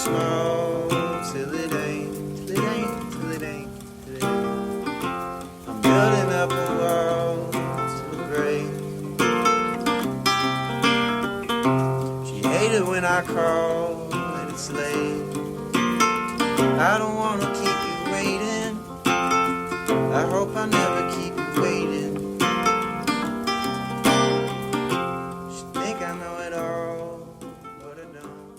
small till it ain't, till it ain't, till it ain't, till it ain't. I'm building up a wall till it breaks. She hated when I call and it's late. I don't wanna keep you waiting. I hope I never keep you waiting. She think I know it all, but I don't.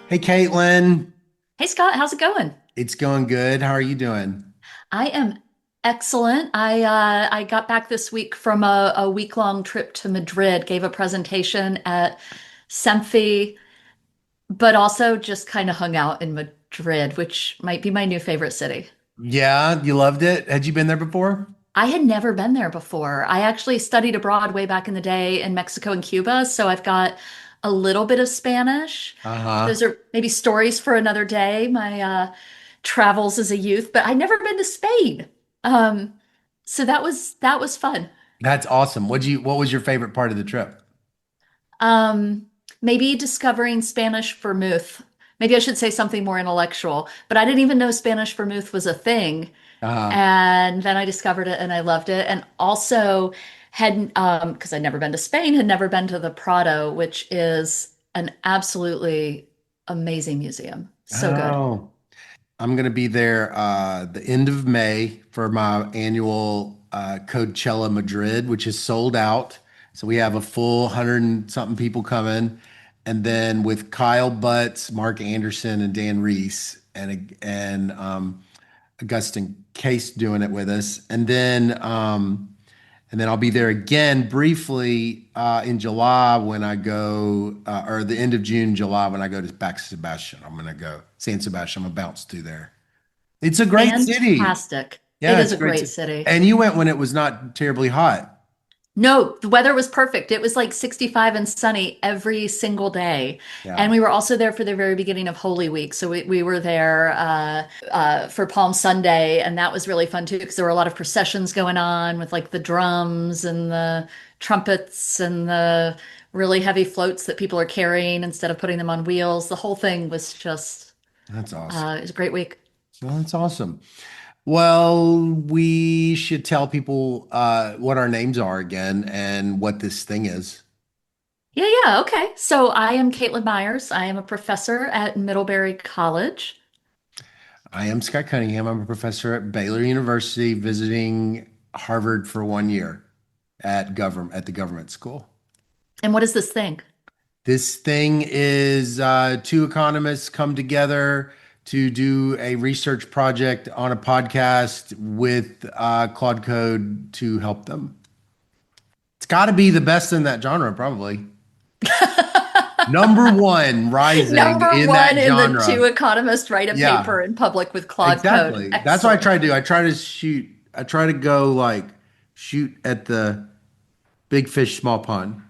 Hey, Caitlin. Hey Scott, how's it going? It's going good. How are you doing? I am excellent. I got back this week from a week-long trip to Madrid, gave a presentation at Semphi, but also just kind of hung out in Madrid, which might be my new favorite city. Yeah, you loved it. Had you been there before? I had never been there before. I actually studied abroad way back in the day in Mexico and Cuba, so I've got a little bit of Spanish. Uh-huh. Those are maybe stories for another day, my travels as a youth, but I'd never been to Spain. Um, so that was fun. That's awesome. What was your favorite part of the trip? Um, Maybe discovering Spanish vermouth. Maybe I should say something more intellectual, but I didn't even know Spanish vermouth was a thing. Uh, And then I discovered it and I loved it. And also had, because I'd never been to Spain, had never been to the Prado, which is an absolutely amazing museum. So good. oh, I'm gonna be there the end of May for my annual Coachella Madrid, which is sold out. So we have a full hundred and something people coming. And then with Kyle Butts, Mark Anderson, and Dan Reese and Augustin Case doing it with us. And then I'll be there again briefly in July when I go, or the end of June, July when I go to back to Sebastian. I'm gonna go San Sebastian. I'm gonna bounce through there. It's a great city. Fantastic. It Yeah, is it's a a great great city. city. And you went when it was not terribly hot. No, the weather was perfect. It was like 65 and sunny every single day. Yeah. And we were also there for the very beginning of Holy Week. So we were there for Palm Sunday. And that was really fun too, because there were a lot of processions going on with like the drums and the trumpets and the really heavy floats that people are carrying instead of putting them on wheels. The whole thing was just, That's awesome. it was a great week. Well, that's awesome. Well, we should tell people what our names are again and what this thing is. Yeah, yeah. Okay. So I am Caitlin Myers. I am a professor at Middlebury College. I am Scott Cunningham. I'm a professor at Baylor University, visiting Harvard for 1 year at the government school. And what is this thing? This thing is two economists come together to do a research project on a podcast with Claude Code to help them. It's got to be the best in that genre, probably. Number one rising Number in one that in the two genre. economists write a Yeah, paper in public with Claude Code. exactly. That's what I Excellent. try to do. I try to go like shoot at the big fish, small pond.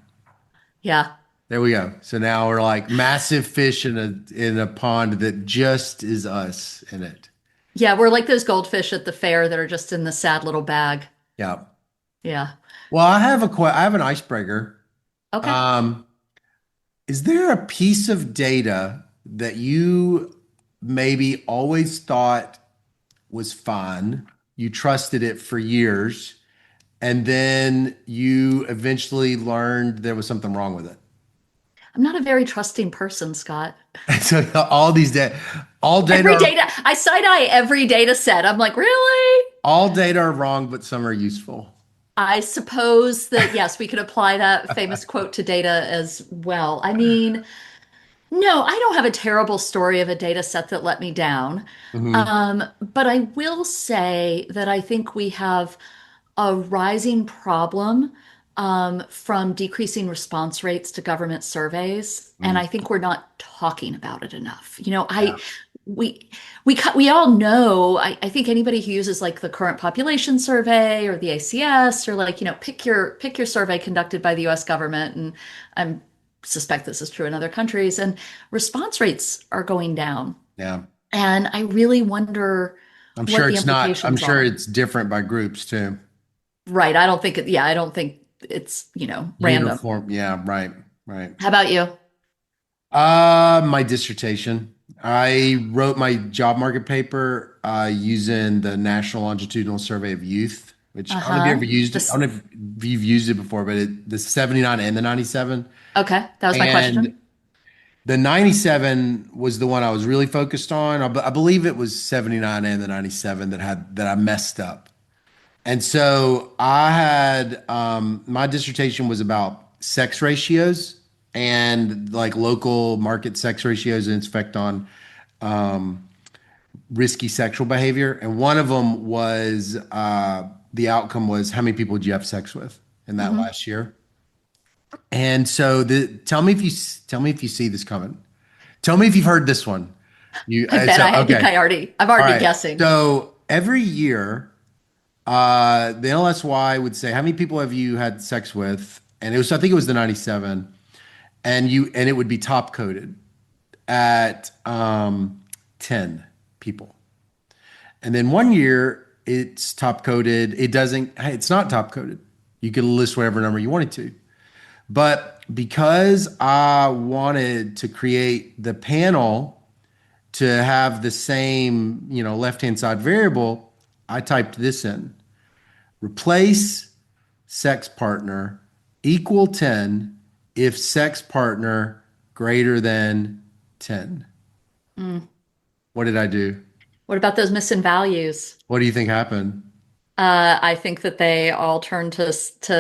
Yeah. There we go. So now we're like massive fish in a pond that just is us in it. Yeah, we're like those goldfish at the fair that are just in the sad little bag. Yeah. Yeah. Well, I have an icebreaker. Okay. Um, is there a piece of data that you maybe always thought was fine? You trusted it for years, and then you eventually learned there was something wrong with it. I'm not a very trusting person, Scott. So all data Every are data, I side eye every data set. I'm like, really? all data are wrong, but some are useful. I suppose that, yes, we could apply that famous quote to data as well. I mean, no, I don't have a terrible story of a data set that let me down. Hmm. But I will say that I think we have a rising problem from decreasing response rates to government surveys, and I think we're not talking about it enough. Yeah. We we all know. I think anybody who uses like the current population survey or the ACS or like pick your survey conducted by the U.S. government, and I suspect this is true in other countries, and response rates are going down. Yeah. And I really wonder I'm what sure the it's not, I'm implications sure are. it's different by groups too. Right. I don't think I don't think it's random. Uniform. Yeah, right, right. How about you? My dissertation. I wrote my job market paper using the National Longitudinal Survey of Youth, which I don't know if you Uh-huh. ever used it. I don't This, know if you've used it before, but the 79 and the 97. okay, that was my And question. the 97 was the one I was really focused on. I believe it was 79 and the 97 that I messed up. And so I had my dissertation was about sex ratios and like local market sex ratios and its effect on risky sexual behavior. And one of them was the outcome was how many people did you have sex with in that Hmm. last year? And so tell me if tell me if you see this coming. Tell me if you've heard this one. I bet So I think okay, I'm all already right. guessing. So every year the LSY would say, how many people have you had sex with? And it was, I think it was the 97. And it would be top coded at 10 people. And then one year it's top coded. It's not top coded. You could list whatever number you wanted to. But because I wanted to create the panel to have the same, left-hand side variable, I typed this in. Replace sex partner equal 10 if sex partner greater than 10. Mm. What did I do? What about those missing values? What do you think happened? I think that they all turned to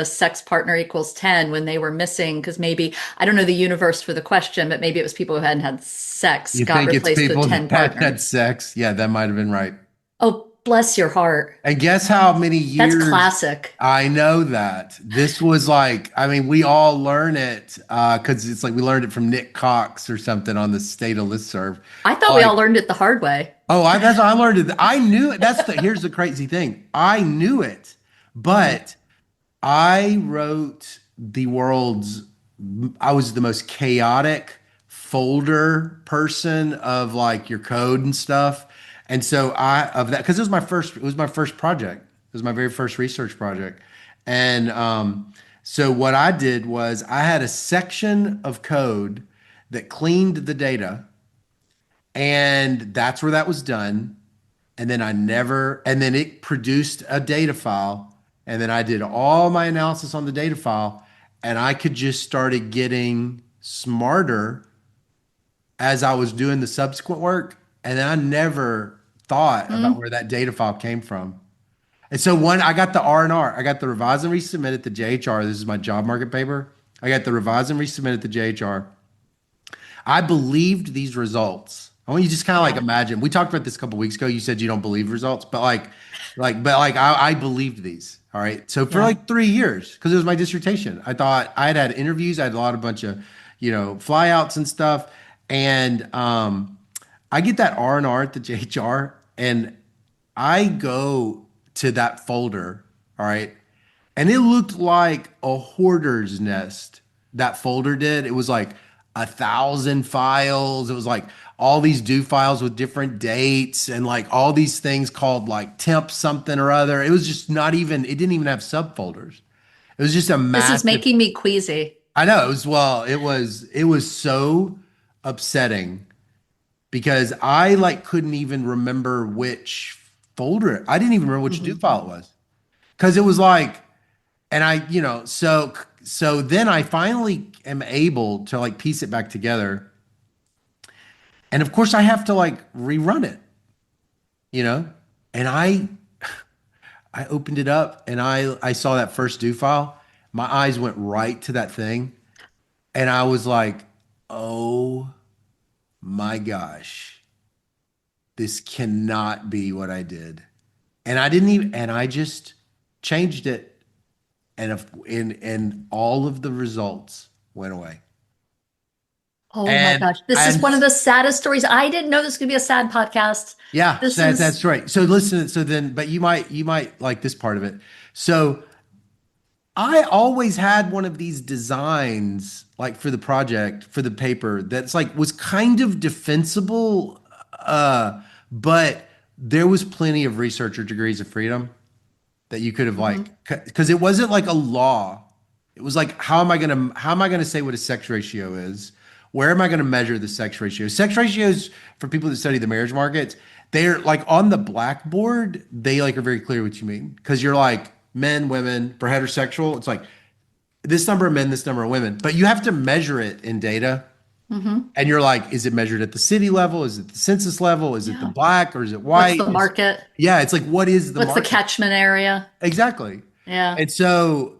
sex partner equals 10 when they were missing, because maybe, I don't know the universe for the question, but maybe it was people who hadn't had sex You got think it's replaced with people 10 that had partners. sex? Yeah, that might have been right. Oh, bless your heart. And guess how many That's years classic. I know that. This was like, I mean, we all learn it because it's like we learned it from Nick Cox or something on the state of listserv. I thought we Like, all learned it the hard way. oh, that's how I learned it. I knew it. Here's the crazy thing. I knew it, Hmm. but I wrote I was the most chaotic folder person of like your code and stuff. And so of that, because it was my first project. It was my very first research project. And so what I did was I had a section of code that cleaned the data, and that's where that was done. And then it produced a data file. And then I did all my analysis on the data file. And I could just started getting smarter as I was doing the subsequent work. And then I never thought about Mm. where that data file came from. And so I got the R&R. I got the revise and resubmit at the JHR. This is my job market paper. I got the revise and resubmit at the JHR. I believed these results. I want you to just kind of like Yeah. imagine. We talked about this a couple weeks ago. You said you don't believe results, but I believed these. All right. So for Yeah. like 3 years, because it was my dissertation, I thought I had interviews. I had a lot of bunch of, flyouts and stuff. And I get that R&R at the JHR, and I go to that folder. All right. And it looked like a hoarder's nest. That folder did. It was like 1,000 files. It was like all these do files with different dates and like all these things called like temp something or other. It was just not even, it didn't even have subfolders. It was just a This is massive, making me queasy. I know it was, well, it was so upsetting because I like couldn't even remember which folder. I didn't even remember which do Hmm. file it was because it was like, and so then I finally am able to like piece it back together. And of course I have to like rerun it, you know? And I opened it up and I saw that first do file. My eyes went right to that thing and I was like, "Oh my gosh. This cannot be what I did." And I didn't even and I just changed it, and all of the results went away. Oh my And gosh. This is and one of the saddest stories. I didn't know this was going to be a sad podcast. yeah, This that's is, right. So listen, so then, but you might like this part of it. So I always had one of these designs, like for the project, for the paper, that's like was kind of defensible, but there was plenty of researcher degrees of freedom that you could have like, mhm. because it wasn't like a law. It was like, how am I gonna say what a sex ratio is? where am I going to measure the sex ratio? Sex ratios for people that study the marriage markets, they're like on the blackboard, they like are very clear what you mean. Because you're like men, women, for heterosexual, it's like this number of men, this number of women. But you have to measure it in data. Hmm. And you're like, is it measured at the city level? Is it the census level? Is it the Yeah. black or is it What's white? the market? Yeah, it's like, what is the What's the market? catchment area? Exactly. Yeah. And so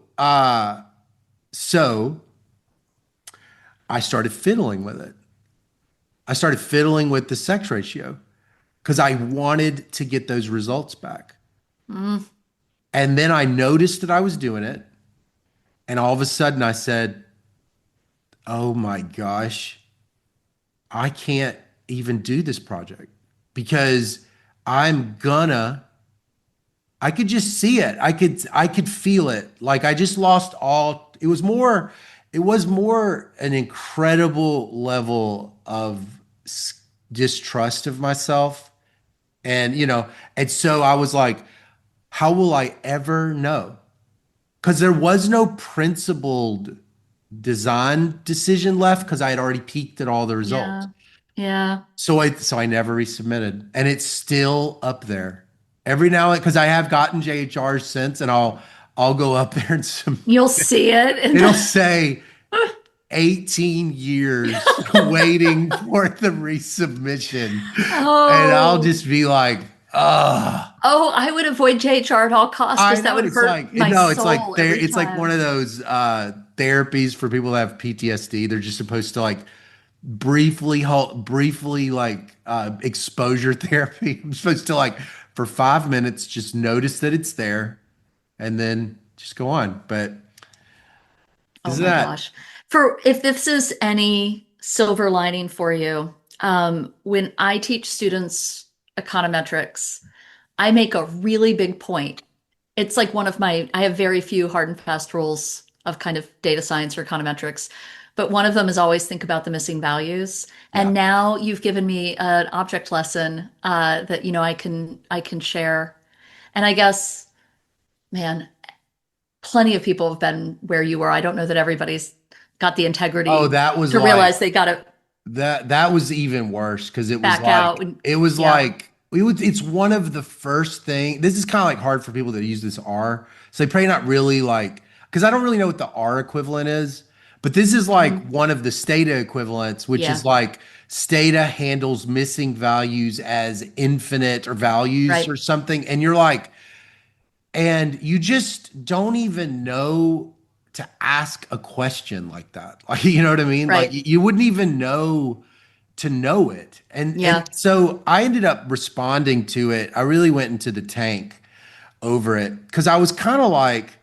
I started fiddling with it. I started fiddling with the sex ratio because I wanted to get those results back. Mm. And then I noticed that I was doing it. And all of a sudden I said, oh my gosh, I can't even do this project because I'm gonna I could just see it. I could feel it. Like I just lost all it was more an incredible level of distrust of myself. And and so I was like, how will I ever know? Because there was no principled design decision left because I had already peaked at all the results. Yeah. Yeah. So I never resubmitted, and it's still up there. Every now and because I have gotten JHRs since, and I'll go up there and some You'll see it in it'll the say 18 years waiting for the resubmission, and I'll Oh. just be like, ah. Oh, I would avoid JHR at all costs I because that know would it's hurt like my no, it's like soul there. every It's like one time. of those therapies for people that have PTSD. They're just supposed to like briefly like exposure therapy. I'm supposed to like for 5 minutes just notice that it's there and then just go on. But Oh is my that gosh. For if this is any silver lining for you, when I teach students econometrics, I make a really big point. It's like I have very few hard and fast rules of kind of data science or econometrics, but one of them is always think about the missing values. yeah? And now you've given me an object lesson that I can share. And I guess, man, plenty of people have been where you were. I don't know that everybody's got the Oh, integrity that was to like realize they got to that was even worse because it was back like out. And, it was yeah. like we would it's one of the first thing. This is kind of like hard for people that use this R. So they probably not really like because I don't really know what the R equivalent is, but this is like Mhm. one of the Stata equivalents, which is Yeah. like Stata handles missing values as infinite or values Right. or something. And you're like, and you just don't even know to ask a question like that. Like, you know what I mean? Like Right. you wouldn't even know to know it. And Yeah. so I ended up responding to it. I really went into the tank over it because I was kind of like,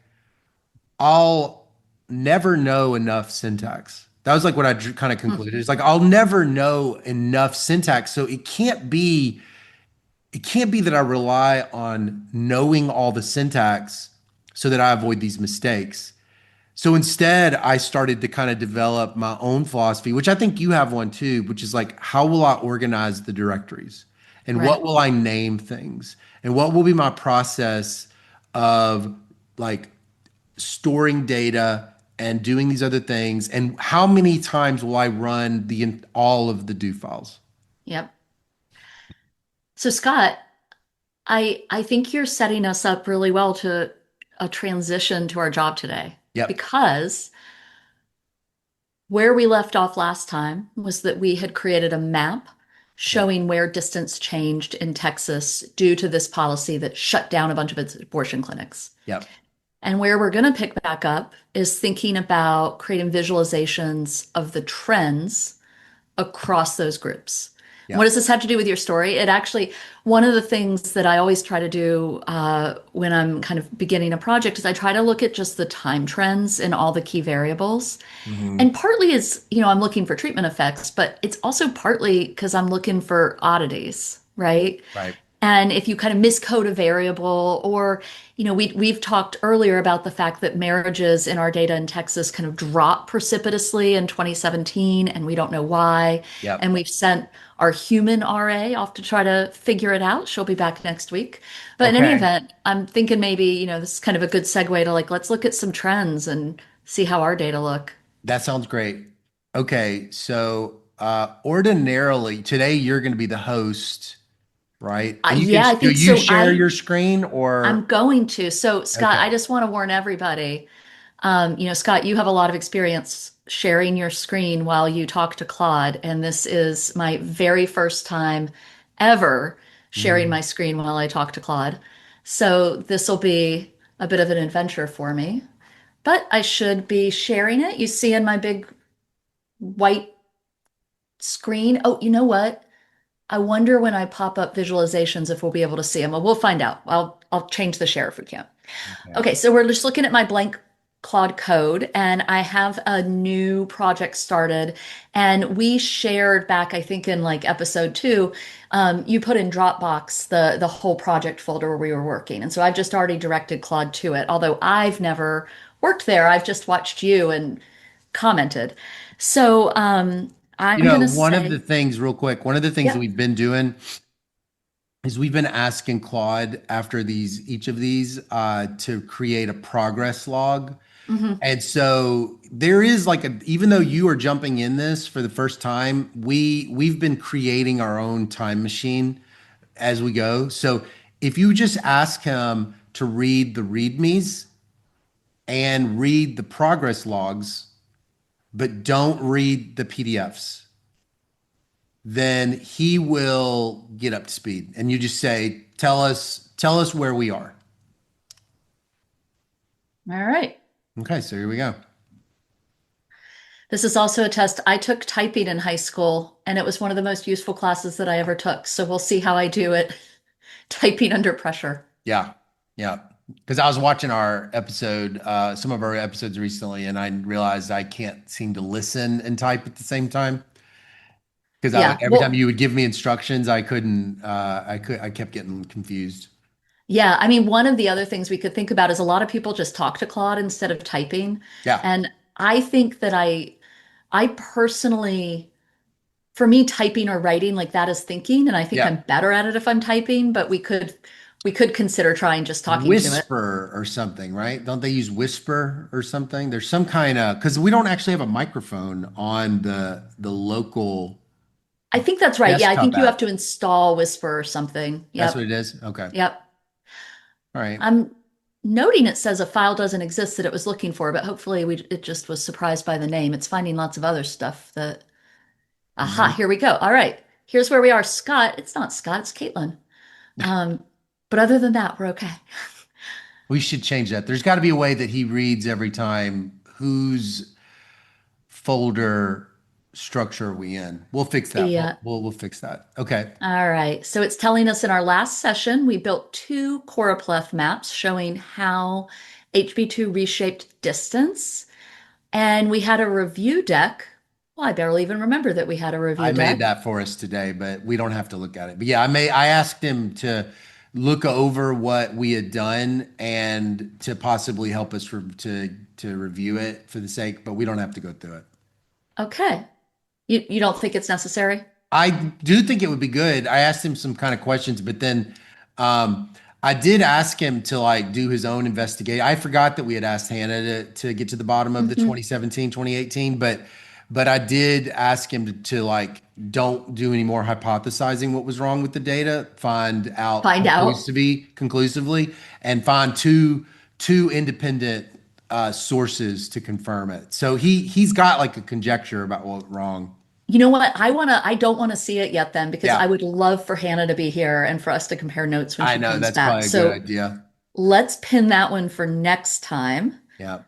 I'll never know enough syntax. That was like what I kind of Hmm. concluded. It's like I'll never know enough syntax. So it can't be that I rely on knowing all the syntax so that I avoid these mistakes. So instead, I started to kind of develop my own philosophy, which I think you have one too, which is like, how will I organize the directories? And what Right. will I name things? And what will be my process of like storing data and doing these other things? And how many times will I run all of the do files? Yep. So Scott, I think you're setting us up really well to a transition to our job today Yep. because where we left off last time was that we had created a map Yep. showing where distance changed in Texas due to this policy that shut down a bunch of its abortion clinics. Yep. And where we're going to pick back up is thinking about creating visualizations of the trends across those groups. And what Yep. does this have to do with your story? It actually, one of the things that I always try to do when I'm kind of beginning a project is I try to look at just the time trends in all the key variables. Mhm. And partly is, I'm looking for treatment effects, but it's also partly because I'm looking for oddities, right? Right. And if you kind of miscode a variable, or, we've talked earlier about the fact that marriages in our data in Texas kind of dropped precipitously in 2017, and we don't know why. Yep. And we've sent our human RA off to try to figure it out. She'll be back next week. But in any Okay. event, I'm thinking maybe, this is kind of a good segue to like, let's look at some trends and see how our data look. That sounds great. Okay, so ordinarily today you're going to be the host, right? And you can Yeah, I do think you so. share your screen I'm or going to. So, Scott, okay. I just want to warn everybody. Scott, you have a lot of experience sharing your screen while you talk to Claude, and this is my very first time ever sharing Mhm. my screen while I talk to Claude. So, this will be a bit of an adventure for me, but I should be sharing it. You see in my big white screen. Oh, you know what? I wonder when I pop up visualizations if we'll be able to see them. Well, we'll find out. I'll change the share if we can. Okay. Okay, so we're just looking at my blank Claude Code, and I have a new project started. And we shared back, I think, in like episode 2, you put in Dropbox the whole project folder where we were working, and so I've just already directed Claude to it. Although I've never worked there, I've just watched you and commented. So You I'm know, gonna one of the say, things, real quick, one of the things that yep. we've been doing is we've been asking Claude after each of these to create a progress log. Mhm. And so there is like even though you are jumping in this for the first time, we've been creating our own time machine as we go. So if you just ask him to read the readmes and read the progress logs, but don't read the PDFs, then he will get up to speed. And you just say, tell us where we are. All right. Okay, so here we go. This is also a test. I took typing in high school, and it was one of the most useful classes that I ever took. So we'll see how I do it typing under pressure. Yeah. Yeah. Because I was watching our episode, some of our episodes recently, and I realized I can't seem to listen and type at the same time. Because I would Yeah. every time Well, you would give me instructions, I couldn't I kept getting confused. yeah. I mean, one of the other things we could think about is a lot of people just talk to Claude instead of typing. Yeah. And I think that I personally, for me, typing or writing like that is thinking, and I think Yeah. I'm better at it if I'm typing, but we could consider trying just talking to it. Whisper or something, right? Don't they use Whisper or something? There's some kind of because we don't actually have a microphone on the local I think that's right. Yeah, I desktop think you have app. to install Whisper or something. That's what Yep. it is. Okay. Yep. All right. I'm noting it says a file doesn't exist that it was looking for, but hopefully it just was surprised by the name. It's finding lots of other stuff that, aha, Nope. here we go. All right. Here's where we are. Scott. It's not Scott, it's Caitlin. Um, but other than that, we're okay. We should change that. There's got to be a way that he reads every time whose folder structure are we in. We'll fix that. Yeah. We'll fix that. Okay. All right. So it's telling us in our last session, we built two choropleth maps showing how HB2 reshaped distance. And we had a review deck. Well, I barely even remember that we had a review I made deck. that for us today, but we don't have to look at it. But yeah, I asked him to look over what we had done and to possibly help us to review it for the sake, but we don't have to go through it. Okay. You don't think it's necessary? I do think it would be good. I asked him some kind of questions, but then I did ask him to like do his own investigation. I forgot that we had asked Hannah to get to the bottom of the Hmm. 2017, 2018, but I did ask him to like don't do any more hypothesizing what was wrong with the data, find out Find out. conclusively, and find two independent sources to confirm it. So he's got like a conjecture about what went wrong. You know what? I don't want to see it yet then because I Yeah. would love for Hannah to be here and for us to compare notes when I she know comes that's back. probably a good So idea. let's pin that one for next time. Yeah.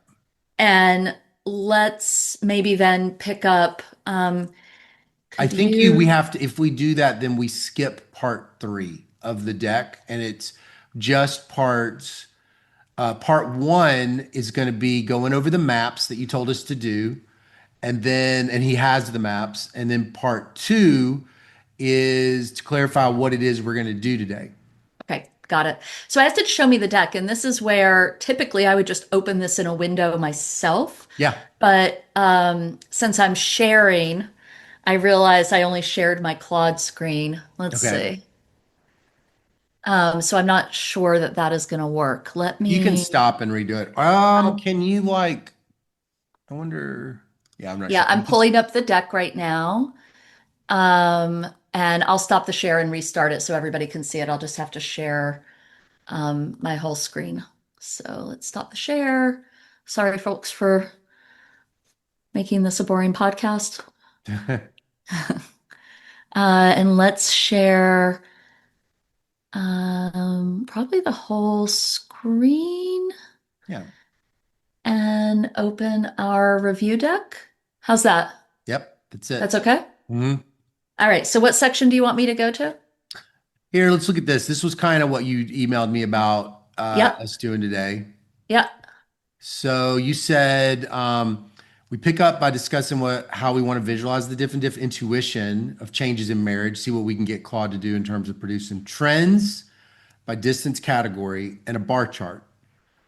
And let's maybe then pick up, I could think we you, have to, if we do that, then we skip part 3 of the deck and it's just part 1 is going to be going over the maps that you told us to do. And he has the maps. And then part 2 is to clarify what it is we're going to do today. okay, got it. So I asked it to show me the deck, and this is where typically I would just open this in a window myself. Yeah. But since I'm sharing, I realized I only shared my Claude screen. Let's Okay. see. So I'm not sure that that is going to work. Let You can me, stop and redo it. I'll, Can you like, I wonder. Yeah, I'm not Yeah, sure. I'm pulling up the deck right now. And I'll stop the share and restart it so everybody can see it. I'll just have to share my whole screen. So let's stop the share. Sorry, folks, for making this a boring podcast. And let's share probably the whole screen Yeah. and open our review deck. How's that? Yep. That's That's it. okay? Mhm. All right. So what section do you want me to go to? Here, let's look at this. This was kind of what you emailed me about Yep. us doing today. Yep. So you said we pick up by discussing how we want to visualize the Diff-in-Diff intuition of changes in marriage, see what we can get Claude to do in terms of producing trends by distance category and a bar chart.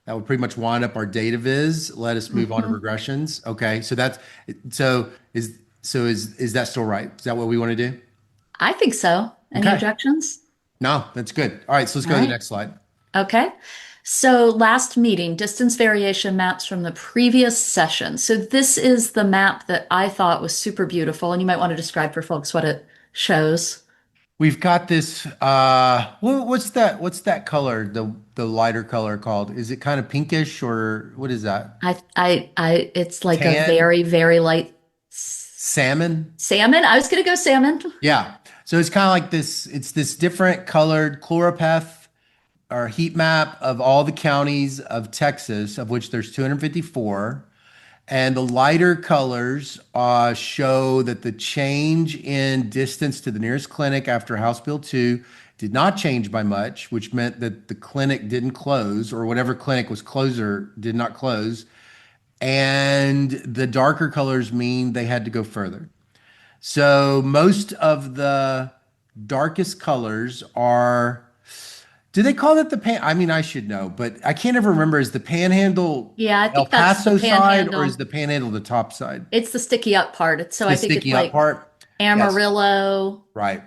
That would pretty much wind up our data viz, let us move on to Mhm. regressions. Okay, so that's is that still right? Is that what we want to do? I think so. Any Okay. objections? No, that's good. All right, so let's All go to the right. next slide. Okay. So last meeting, distance variation maps from the previous session. So this is the map that I thought was super beautiful, and you might want to describe for folks what it shows. We've got this what's that color, the lighter color called? Is it kind of pinkish or what is that? It's like a Tan? very, very light Salmon? salmon. I was gonna go salmon. Yeah. So it's kind of like this, it's this different colored chloropeth or heat map of all the counties of Texas, of which there's 254. And the lighter colors show that the change in distance to the nearest clinic after House Bill 2 did not change by much, which meant that the clinic didn't close, or whatever clinic was closer did not close. And the darker colors mean they had to go further. So most of the darkest colors are, do they call it the I mean, I should know, but I can't ever remember. Is the panhandle Yeah, I El think that's the Paso side or is panhandle. the panhandle the top side? It's the sticky up part. So The I think it's sticky up like part? Yes. Amarillo Right.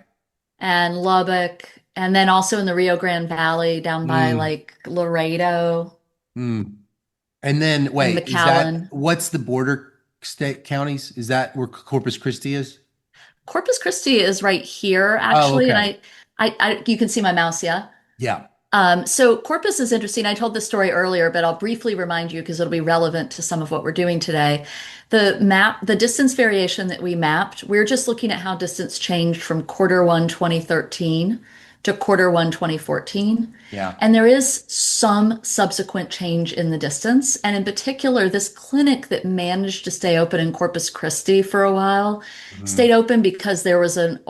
and Lubbock, and then also in the Rio Grande Valley down by Mm, like Laredo mm. And then and wait, is that McAllen. what's the border state counties? Is that where Corpus Christi is? Corpus Christi is right here, Oh, actually, and okay. you can see my mouse, yeah. Yeah. So Corpus is interesting. I told this story earlier, but I'll briefly remind you because it'll be relevant to some of what we're doing today. The distance variation that we mapped, we're just looking at how distance changed from quarter 1, 2013 to quarter 1, 2014. Yeah. And there is some subsequent change in the distance. And in particular, this clinic that managed to stay open in Corpus Christi for a while Mhm. stayed open because there was an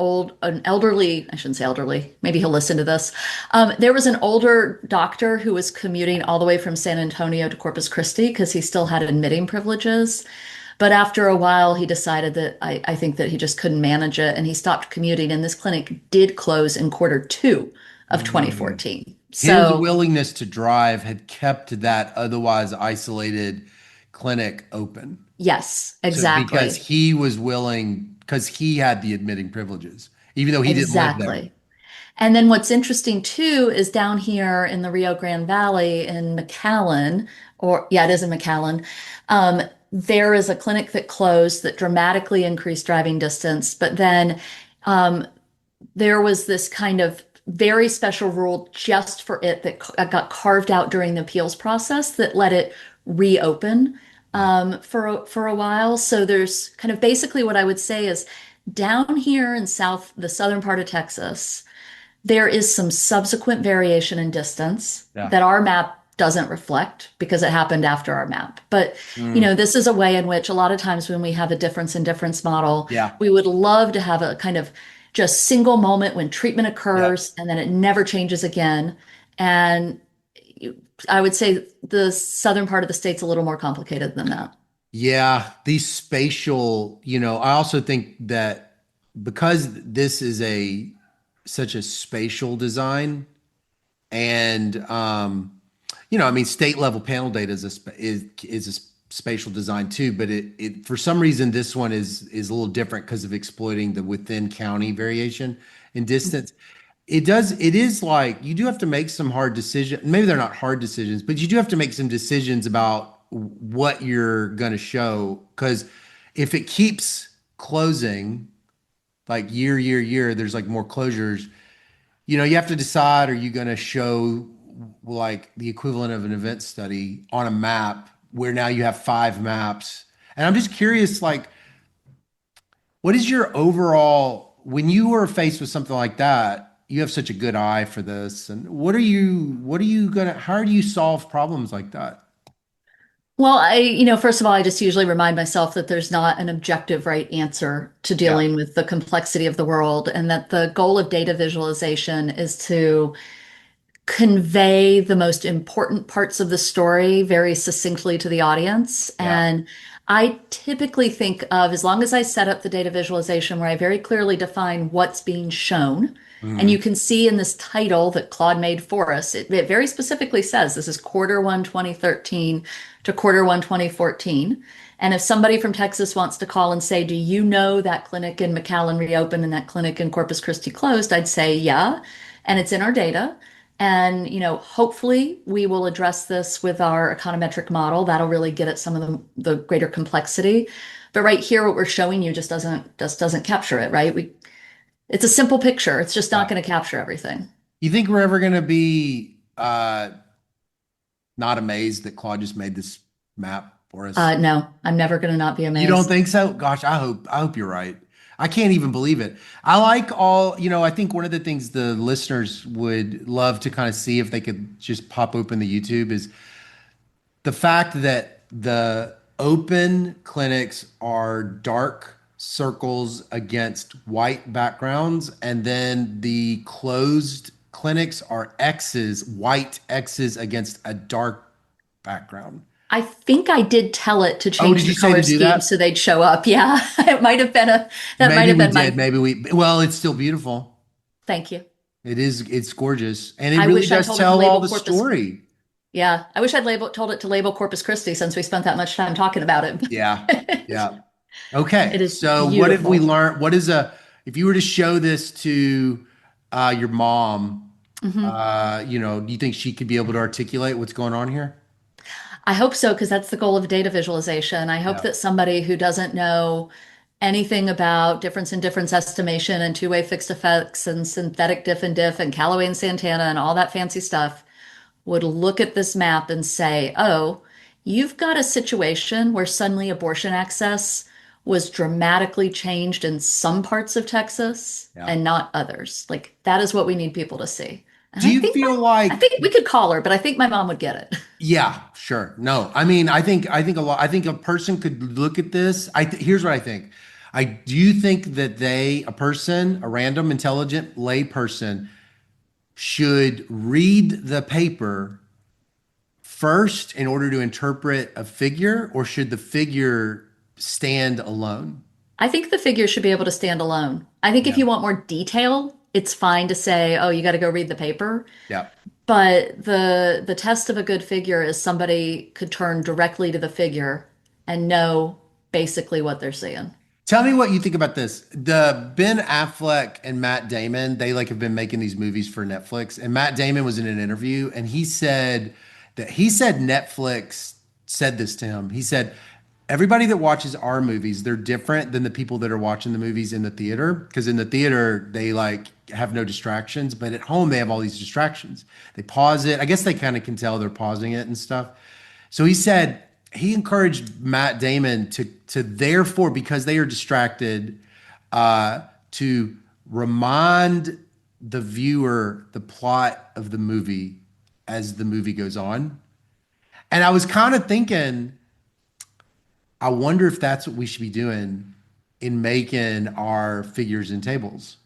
elderly, I shouldn't say elderly, maybe he'll listen to this. There was an older doctor who was commuting all the way from San Antonio to Corpus Christi because he still had admitting privileges. But after a while, he decided that I think that he just couldn't manage it and he stopped commuting. And this clinic did close in quarter 2 of Mm. 2014. His So, willingness to drive had kept that otherwise isolated clinic open. yes, So because exactly. he was willing, because he had the admitting privileges, even though he didn't live there. Exactly. And then what's interesting too is down here in the Rio Grande Valley in McAllen, or yeah, it is in McAllen. There is a clinic that closed that dramatically increased driving distance, but then um, there was this kind of very special rule just for it that got carved out during the appeals process that let it reopen for a while. So there's kind of basically what I would say is down here in the southern part of Texas, there is some subsequent variation in distance Yeah. that our map doesn't reflect because it happened after our map. But, Mm. this is a way in which a lot of times when we have a difference in difference model, Yeah. we would love to have a kind of just single moment when treatment Yeah. occurs and then it never changes again. And I would say the southern part of the state's a little more complicated than that. Yeah. These spatial, I also think that because this is such a spatial design and I mean state level panel data is a spatial design too, but it for some reason this one is a little different because of exploiting the within county variation in distance. It is like you do have to make some hard decisions. Maybe they're not hard decisions, but you do have to make some decisions about what you're going to show because if it keeps closing like year, there's like more closures, you have to decide, are you going to show like the equivalent of an event study on a map where now you have five maps? And I'm just curious, like, what is your overall, when you were faced with something like that, you have such a good eye for this. And how do you solve problems like that? Well, first of all, I just usually remind myself that there's not an objective right answer to Yeah. dealing with the complexity of the world, and that the goal of data visualization is to convey the most important parts of the story very succinctly to the audience. Yeah. And I typically think of, as long as I set up the data visualization where I very clearly define what's being shown. And Mhm. you can see in this title that Claude made for us, it very specifically says this is Q1 2013 to Q1 2014. And if somebody from Texas wants to call and say, do you know that clinic in McAllen reopened and that clinic in Corpus Christi closed? I'd say, yeah. And it's in our data. And, hopefully we will address this with our econometric model. That'll really get at some of the greater complexity. But right here, what we're showing you just doesn't capture it, right? It's a simple picture. It's just not Yeah. going to capture everything. You think we're ever going to be not amazed that Claude just made this map for us? No, I'm never going to not be You don't amazed. think so? Gosh, I hope you're right. I can't even believe it. I like I think one of the things the listeners would love to kind of see if they could just pop open the YouTube is the fact that the open clinics are dark circles against white backgrounds, and then the closed clinics are X's, white X's against a dark background. I think I did tell it to Oh, change did the you say color to do scheme that? so they'd show up. Yeah, it might have been that might Maybe have we been did. my, Well, it's still beautiful. thank you. It's gorgeous. And it I really wish I does told it to tell all label the Corpus. story. Yeah, I wish I'd told it to label Corpus Christi since we spent that much time talking about it. Yeah. It Yeah. Okay. is So what have we beautiful. learned? If you were to show this to your mom, Mhm. do you think she could be able to articulate what's going on here? I hope so, because that's the goal of data visualization. I hope Yeah. that somebody who doesn't know anything about difference in difference estimation and two-way fixed effects and synthetic diff-in-diff and Callaway and Santana and all that fancy stuff would look at this map and say, oh, you've got a situation where suddenly abortion access was dramatically changed in some parts of Texas Yeah. and not others. Like that is what we need people to see. And Do I you think feel I like think we could call her, but I think my mom would get it. Yeah, sure. No, I mean, I think a person could look at this. Here's what I think. I do think that a random intelligent lay person should read the paper first in order to interpret a figure, or should the figure stand alone? I think the figure should be able to stand alone. I think if Yeah. you want more detail, it's fine to say, oh, you got to go read the paper. Yeah. But the test of a good figure is somebody could turn directly to the figure and know basically what they're seeing. Tell me what you think about this. The Ben Affleck and Matt Damon, they like have been making these movies for Netflix. And Matt Damon was in an interview and he said Netflix said this to him. He said, everybody that watches our movies, they're different than the people that are watching the movies in the theater. Because in the theater, they like have no distractions, but at home they have all these distractions. They pause it. I guess they kind of can tell they're pausing it and stuff. So he said he encouraged Matt Damon to therefore, because they are distracted, to remind the viewer the plot of the movie as the movie goes on. And I was kind of thinking, I wonder if that's what we should be doing in making our figures and tables.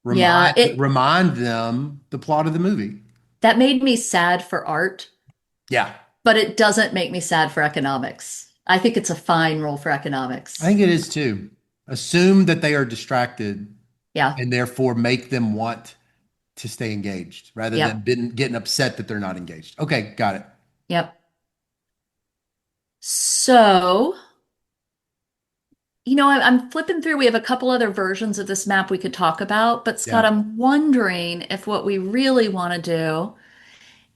Yeah, Remind them the plot of the movie. that made me sad for art, Yeah. but it doesn't make me sad for economics. I think it's a fine rule for I economics. think it is too. Assume that they are distracted Yeah. and therefore make them want to stay engaged rather than Yep. getting upset that they're not engaged. Okay, got it. Yep. So, I'm flipping through. We have a couple other versions of this map we could talk about, but Scott, Yeah. I'm wondering if what we really want to do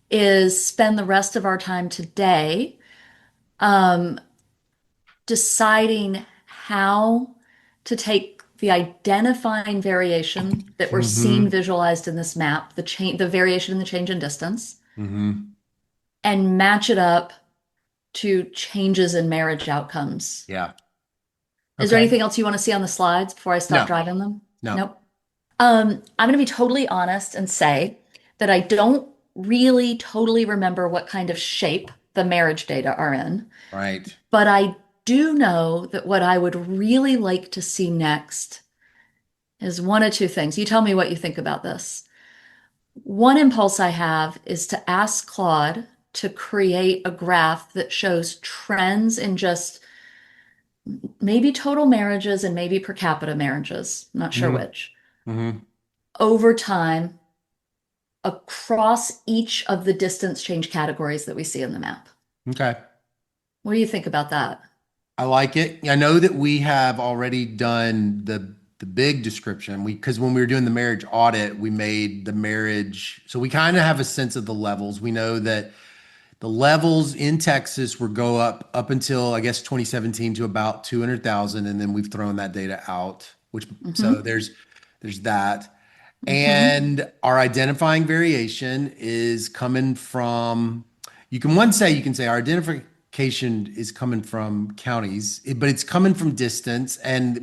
is spend the rest of our time today um, deciding how to take the identifying variation that we're seeing Mm-hmm. visualized in this map, the variation in the change in distance, Mm-hmm. and match it up to changes in marriage outcomes. Yeah. Is there Okay. anything else you want to see on the slides before I stop No, driving them? no. Nope. I'm going to be totally honest and say that I don't really totally remember what kind of shape the marriage data are in, Right. but I do know that what I would really like to see next is one of two things. You tell me what you think about this. One impulse I have is to ask Claude to create a graph that shows trends in just maybe total marriages and maybe per capita marriages, not sure Mm-hmm. which, Mm-hmm. over time across each of the distance change categories that we see in the map. Okay. What do you think about that? I like it. I know that we have already done the big description. Because when we were doing the marriage audit, we made the marriage. So we kind of have a sense of the levels. We know that the levels in Texas were go up until I guess 2017 to about 200,000, and then we've thrown that data out. Which so Mm-hmm. there's that. Mm-hmm. And our identifying variation is coming from, you can say our identification is coming from counties, but it's coming from distance. And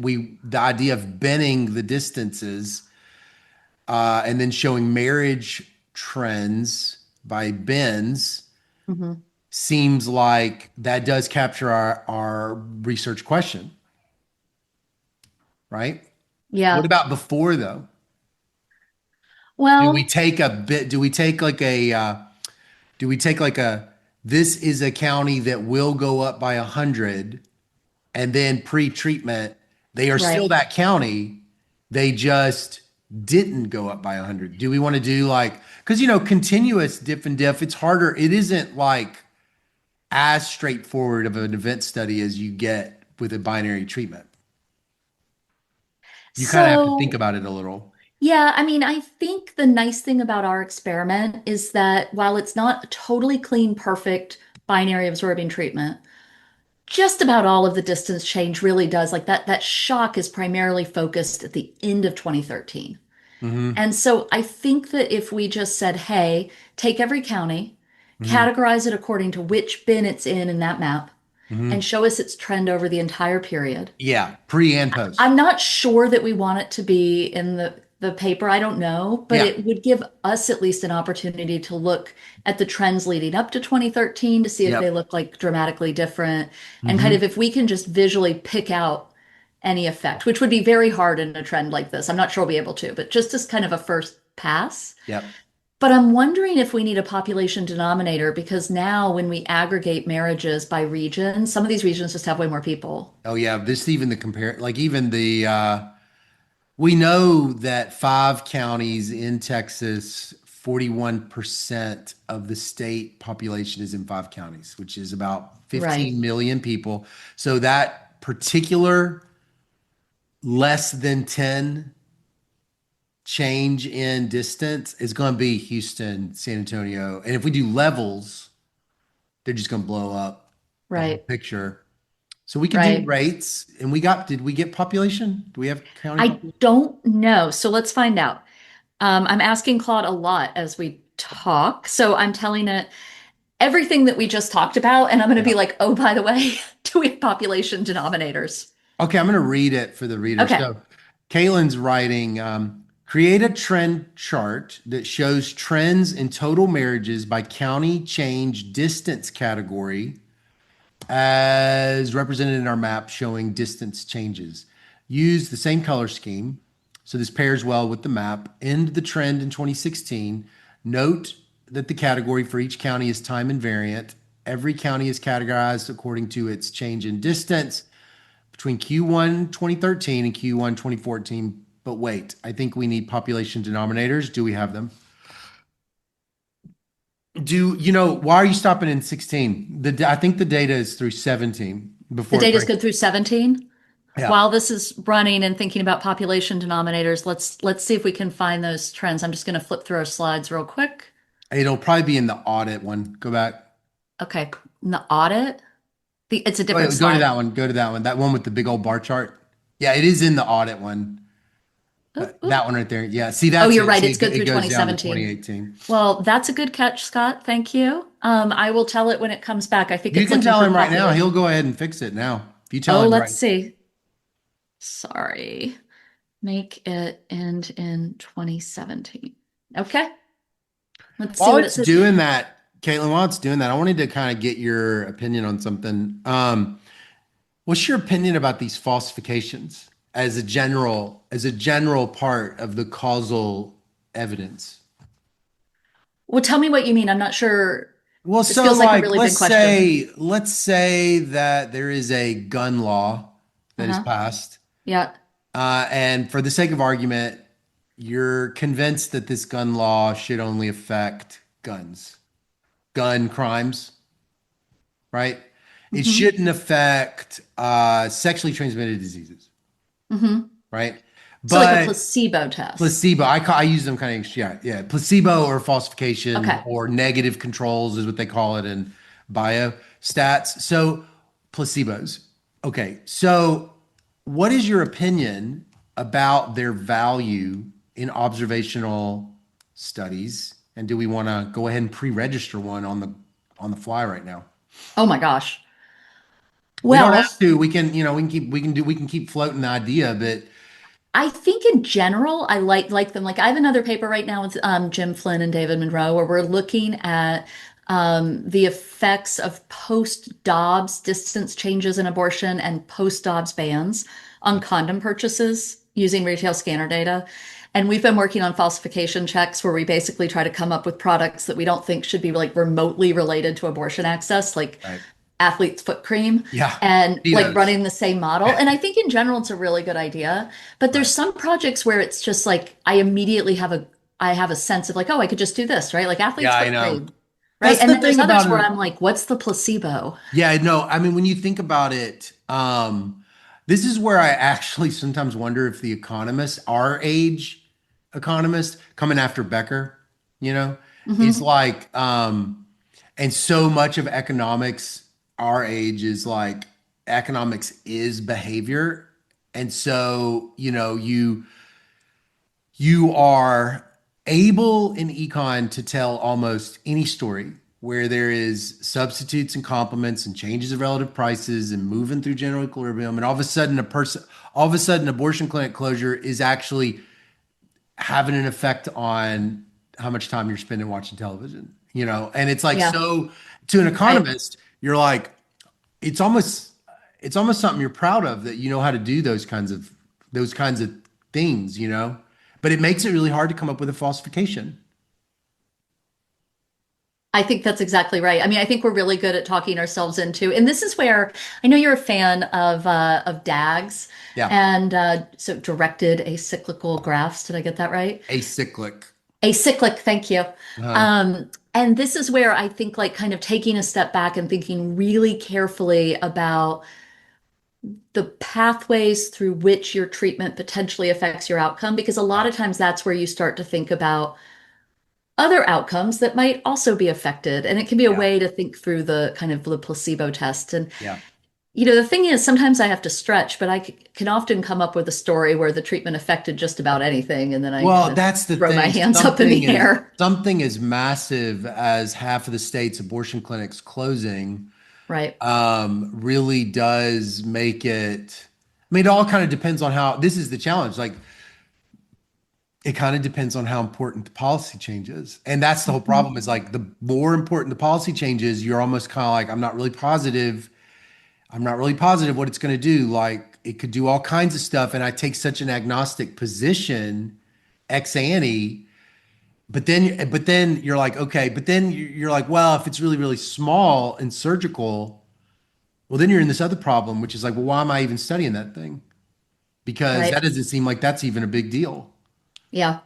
the idea of bending the distances, and then showing marriage trends by bends Mm-hmm. seems like that does capture our research question, right? What Yeah. about before though? Do we Well, take a bit, do we take like a, do we take like a, this is a county that will go up by 100, and then pre-treatment, they are still right. that county. They just didn't go up by 100. Do we want to do like, because continuous diff and diff, it's harder. It isn't like as straightforward of an event study as you get with a binary treatment. You kind of have to think So, about it a little. yeah, I mean, I think the nice thing about our experiment is that while it's not a totally clean, perfect binary absorbing treatment, just about all of the distance change really does like that shock is primarily focused at the end of 2013. Hmm. And so I think that if we just said, hey, take every county, Hmm. categorize it according to which bin it's in that map, and Hmm. show us its trend over the entire period. Yeah, pre and post. I'm not sure that we want it to be in the paper. I don't know, but Yeah. it would give us at least an opportunity to look at the trends leading up to 2013 to see if they Yep. look like dramatically different and kind Hmm. of if we can just visually pick out any effect, which would be very hard in a trend like this. I'm not sure we'll be able to, but just as kind of a first pass. Yep. But I'm wondering if we need a population denominator because now when we aggregate marriages by region, some of these regions just have way more people. Oh yeah, this even the compare like even the we know that 5 counties in Texas, 41% of the state population is in 5 counties, which is about Right. 15 million people. So that particular less than 10 change in distance is going to be Houston, San Antonio. And if we do levels, they're just going to blow up the whole Right. picture. So we could do Right. rates, and did we get population? Do we have county I population? don't know. So let's find out. I'm asking Claude a lot as we talk. So I'm telling it everything that we just talked about. And I'm going to be Yeah. like, oh, by the way, do we have population denominators? Okay, I'm going to read it for the reader. Okay. So Kaylin's writing, create a trend chart that shows trends in total marriages by county change distance category as represented in our map showing distance changes. Use the same color scheme, so this pairs well with the map. End the trend in 2016. Note that the category for each county is time invariant. Every county is categorized according to its change in distance between Q1 2013 and Q1 2014. But wait, I think we need population denominators. Do we have them? Why are you stopping in 16? I think the data is through 17 The before it data's breaks. good through 17. Yeah. While this is running and thinking about population denominators, let's see if we can find those trends. I'm just going to flip through our slides real quick. It'll probably be in the audit one. Go back. Okay. In the audit. It's a different Wait, go to slide. that one. Go to that one. That one with the big old bar chart. Yeah, it is in the audit one. Oop, That oop. one right there. Yeah, see, Oh, that's you're it. right. See, It's good it through goes down to 2017. 2018. Well, that's a good catch, Scott. Thank you. I will tell it when it comes back. I think You it's can looking tell for him right now. He'll population. go ahead and fix it now. If you tell Oh, him let's right. see. Sorry. Make it end in 2017. Okay. Let's see While what it it's says. doing that, Caitlin, while it's doing that, I wanted to kind of get your opinion on something. What's your opinion about these falsifications as a general part of the causal evidence? Well, tell me what you mean. I'm not sure. Well, This so feels like a like really big question. let's say that there is a gun law that is Uh-huh. passed, Yeah. and for the sake of argument, you're convinced that this gun law should only affect gun crimes, right? It Mm-hmm. shouldn't affect sexually transmitted diseases, Mm-hmm. right? So like a But placebo test. placebo, I use them kind of, yeah, placebo or falsification Okay. or negative controls is what they call it in biostats. So placebos. Okay, so what is your opinion about their value in observational studies? And do we want to go ahead and pre-register one on the fly right now? Oh my gosh. We don't Well, have to. We can, we can keep floating the idea, but I think in general, I like them. Like I have another paper right now with Jim Flynn and David Monroe where we're looking at the effects of post-Dobbs distance changes in abortion and post-Dobbs bans on condom purchases using retail scanner data. And we've been working on falsification checks where we basically try to come up with products that we don't think should be like remotely related to abortion access, like right. athlete's foot cream, Yeah, and see like those. running the same model. And I think in general it's a really good idea. But there's Right. some projects where it's just like I have a sense of like, oh, I could just do this, right? Like Yeah, athlete's I foot know. cream. Right. That's And the then there's thing about others where it. I'm like, what's the placebo? Yeah, no, I mean, when you think about it, this is where I actually sometimes wonder if the economists, our age economists, coming after Becker, you know, is Hmm. like, and so much of economics, our age is like economics is behavior. And so, you are able in econ to tell almost any story where there is substitutes and complements and changes of relative prices and moving through general equilibrium, and all of a sudden abortion clinic closure is actually having an effect on how much time you're spending watching television, and it's like, Yeah. so to an I economist you're like, it's almost it's almost something you're proud of, that you know how to do those kinds of things, but it makes it really hard to come up with a falsification. I think that's exactly right. I mean, I think we're really good at talking ourselves into, and this is where I know you're a fan of DAGs Yeah, and so directed acyclical graphs. Did I get that right? acyclic. Acyclic, thank you. Uh, And this is where I think like kind of taking a step back and thinking really carefully about the pathways through which your treatment potentially affects your outcome, because a lot yeah, of times that's where you start to think about other outcomes that might also be affected. And it can be a yeah, way to think through the kind of the placebo test. And, yeah. the thing is, sometimes I have to stretch, but can often come up with a story where the treatment affected just about anything. And then I kind Well, of that's the throw my thing. hands up in the air. Something as massive as half of the state's abortion clinics closing Right. really does make it. I mean, it all kind of depends on how. This is the challenge. Like, it kind of depends on how important the policy change is. And that's the whole Mhm. problem, is like, the more important the policy change is, you're almost kind of like, I'm not really positive. I'm not really positive what it's going to do. Like, it could do all kinds of stuff. And I take such an agnostic position ex ante. But then you're like, okay, but then you're like, well, if it's really, really small and surgical, well, then you're in this other problem, which is like, well, why am I even studying that thing? Because Right. that doesn't seem like that's even a big deal. Yeah.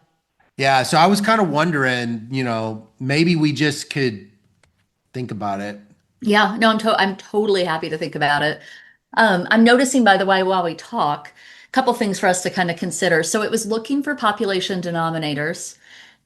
Yeah, so I was kind of wondering, maybe we just could think about it. Yeah. No, I'm totally happy to think about it. I'm noticing, by the way, while we talk, a couple things for us to kind of consider. So it was looking for population denominators.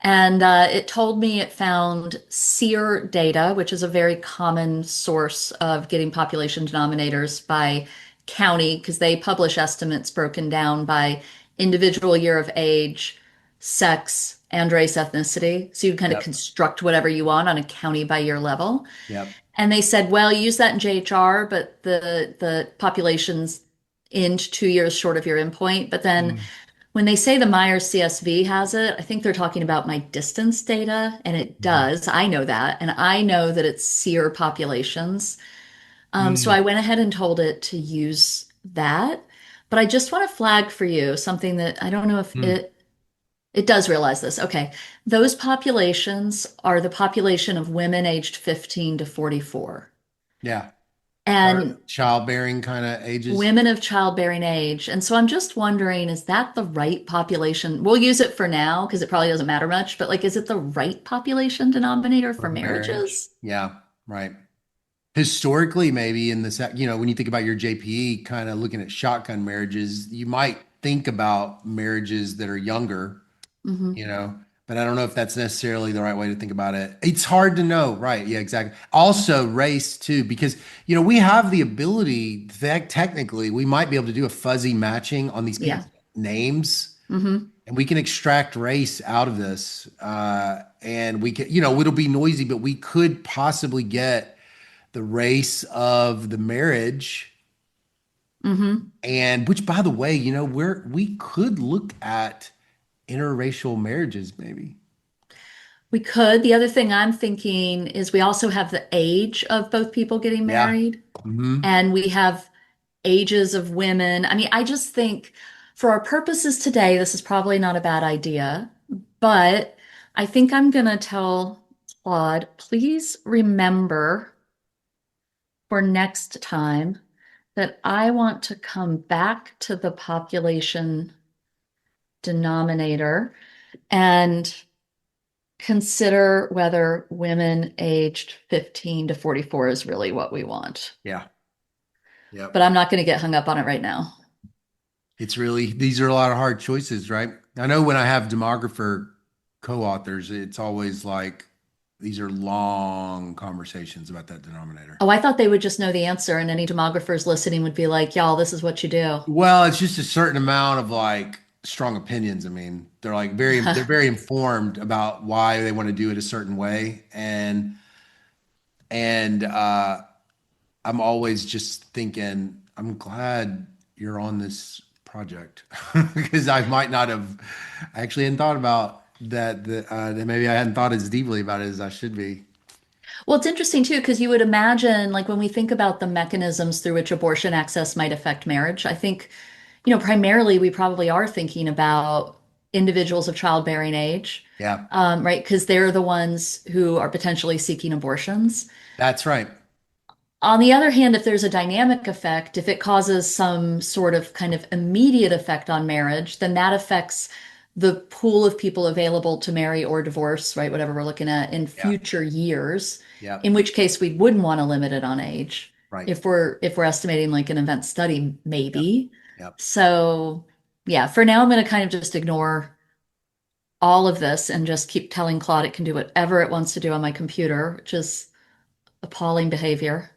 And it told me it found SEER data, which is a very common source of getting population denominators by county, because they publish estimates broken down by individual year of age, sex, and race ethnicity. So you can kind of Yep. construct whatever you want on a county by year level. Yep. And they said, well, use that in JHR, but the population's in 2 years short of your endpoint. But then Mm. when they say the Myers CSV has it, I think they're talking about my distance data, and it Mhm. does. I know that. And I know that it's SEER populations. So Mm. I went ahead and told it to use that. But I just want to flag for you something that I don't know if Mm. it does realize this. Okay. Those populations are the population of women aged 15 to 44. Yeah. Or And childbearing kind of ages. women of childbearing age. And so I'm just wondering, is that the right population? We'll use it for now because it probably doesn't matter much, but like, is it the right population denominator For for marriage. marriages? Yeah, right. Historically, maybe in this, when you think about your JPE, kind of looking at shotgun marriages, you might think about marriages that are younger, Hmm. you know, but I don't know if that's necessarily the right way to think about it. It's hard to know, right? Yeah, exactly. Also, race too, because, we have the ability that technically we might be able to do a fuzzy matching on these Yeah. people's names, Hmm. and we can extract race out of this. And we can, it'll be noisy, but we could possibly get the race of the marriage. Hmm. And which, by the way, we could look at interracial marriages, maybe. We could. The other thing I'm thinking is we also have the age of both people getting Yeah. married, Hmm. and we have ages of women. I mean, I just think for our purposes today, this is probably not a bad idea, but I think I'm going to tell Claude, please remember for next time that I want to come back to the population denominator and consider whether women aged 15 to 44 is really what we want. Yeah. Yep. But I'm not going to get hung up on it right now. It's really, these are a lot of hard choices, right? I know when I have demographer co-authors, it's always like these are long conversations about that denominator. Oh, I thought they would just know the answer, and any demographers listening would be like, y'all, this is what you do. Well, it's just a certain amount of like strong opinions. I mean, they're very informed about why they want to do it a certain way. And I'm always just thinking, I'm glad you're on this project because I might not have I actually hadn't thought about that maybe I hadn't thought as deeply about it as I should be. Well, it's interesting too, because you would imagine, like, when we think about the mechanisms through which abortion access might affect marriage, I think, primarily we probably are thinking about individuals of childbearing age, Yeah, right? Because they're the ones who are potentially seeking abortions. that's right. On the other hand, if there's a dynamic effect, if it causes some sort of kind of immediate effect on marriage, then that affects the pool of people available to marry or divorce, right? Whatever we're looking at in Yeah, future years, yeah, in which case we wouldn't want to limit it on age. right. If we're estimating like an event study, Yep, maybe. yep. So yeah, for now I'm going to kind of just ignore all of this and just keep telling Claude it can do whatever it wants to do on my computer, which is appalling behavior.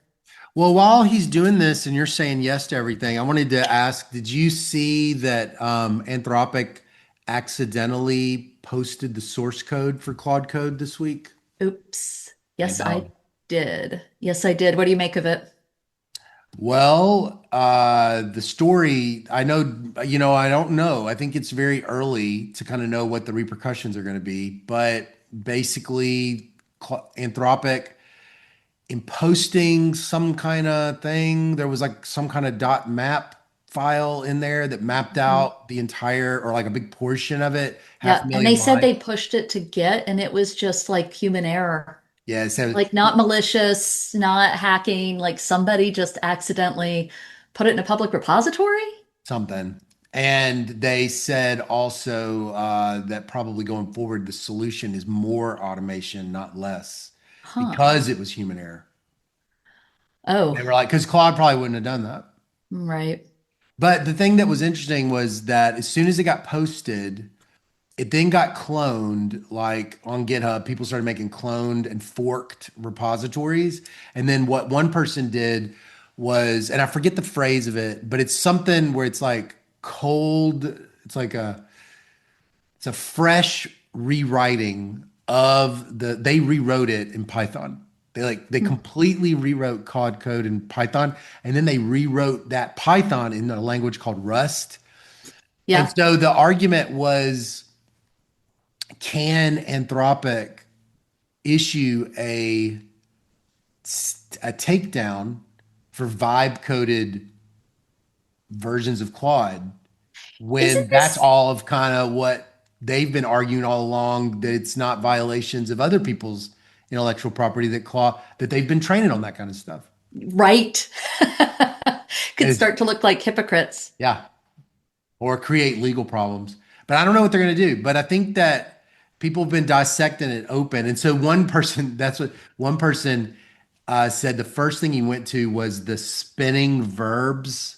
Well, while he's doing this and you're saying yes to everything, I wanted to ask, did you see that Anthropic accidentally posted the source code for Claude Code this week? Oops. I Yes, I know. did. Yes, I did. What do you make of it? Well, the story, I know, I don't know. I think it's very early to kind of know what the repercussions are going to be, but basically, Anthropic in posting some kind of thing, there was like some kind of dot map file in there that mapped Mhm. out the entire or like a big portion of it, half a Yeah, and they million said lines. they pushed it to Git, and it was just like human error. Yeah, it said Like not malicious, not hacking, like somebody just accidentally put it in a public repository? something. And they said also that probably going forward, the solution is more automation, not less, Huh. because it was human error. They Oh, were like, because Claude probably wouldn't have done that. right. But the thing that was interesting was that as soon as it got posted, It then got cloned, like on GitHub. People started making cloned and forked repositories. And then what one person did was, and I forget the phrase of it, but it's something where it's like cold, it's like it's a fresh rewriting of they rewrote it in Python. They completely rewrote Claude Code in Python, and then they rewrote that Python in a language called Rust. And Yeah. so the argument was, can Anthropic issue a takedown for vibe coded versions of Claude Isn't when that's this all of kind of what they've been arguing all along, that it's not violations of other people's intellectual property, that they've been training on that kind of stuff. right? And Could start to look like hypocrites. yeah, or create legal problems. But I don't know what they're going to do. But I think that people have been dissecting it open. And so one person, that's what one person said, the first thing he went to was the spinning verbs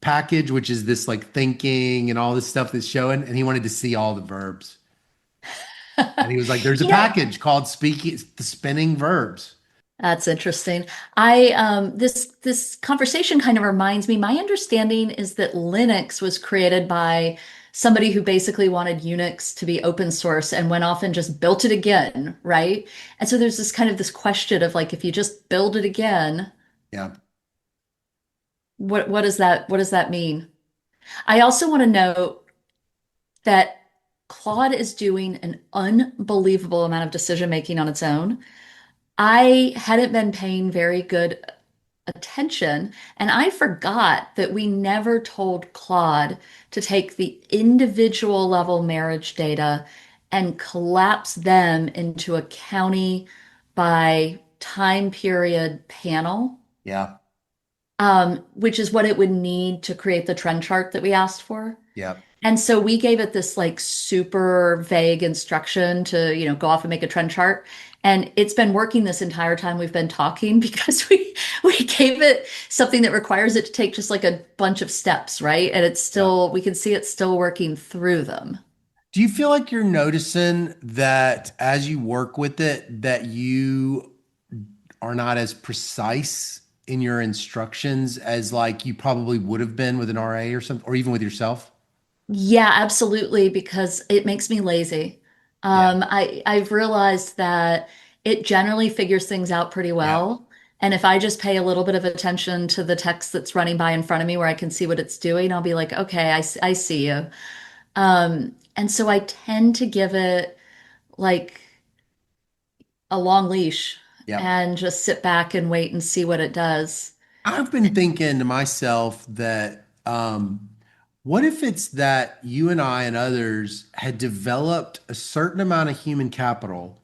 package, which is this like thinking and all this stuff that's showing. And he wanted to see all the verbs. And he was like, there's a You know, package called speaking, the spinning verbs. that's interesting. I this conversation kind of reminds me, my understanding is that Linux was created by somebody who basically wanted Unix to be open source and went off and just built it again, right? And so there's this kind of this question of like, if you just build it again, Yeah. what does that mean? I also want to note that Claude is doing an unbelievable amount of decision making on its own. I hadn't been paying very good attention, and I forgot that we never told Claude to take the individual level marriage data and collapse them into a county by time period panel, Yeah. which is what it would need to create the trend chart that we asked for. Yeah. And so we gave it this like super vague instruction to, go off and make a trend chart. And it's been working this entire time we've been talking because we gave it something that requires it to take just like a bunch of steps, right? And it's Yeah. still, we can see it's still working through them. Do you feel like you're noticing that as you work with it, that you are not as precise in your instructions as like you probably would have been with an RA or something, or even with yourself? Yeah, absolutely, because it makes me lazy. Yeah. I've realized that it generally figures things out pretty Yeah. well. And if I just pay a little bit of attention to the text that's running by in front of me where I can see what it's doing, I'll be like, okay, I see you. And so I tend to give it like a long leash Yeah. and just sit back and wait and see what it does. I've been thinking to myself that what if it's that you and I and others had developed a certain amount of human capital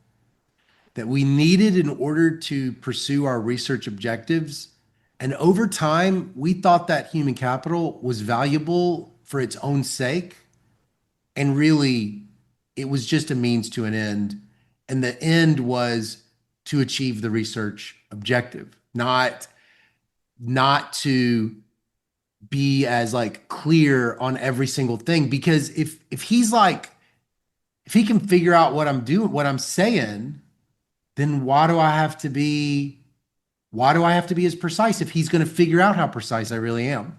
that we needed in order to pursue our research objectives. And over time, we thought that human capital was valuable for its own sake. And really, it was just a means to an end. And the end was to achieve the research objective, not to be as like clear on every single thing. Because if he's like, if he can figure out what I'm doing, what I'm saying, then why do I have to be as precise if he's going to figure out how precise I really am?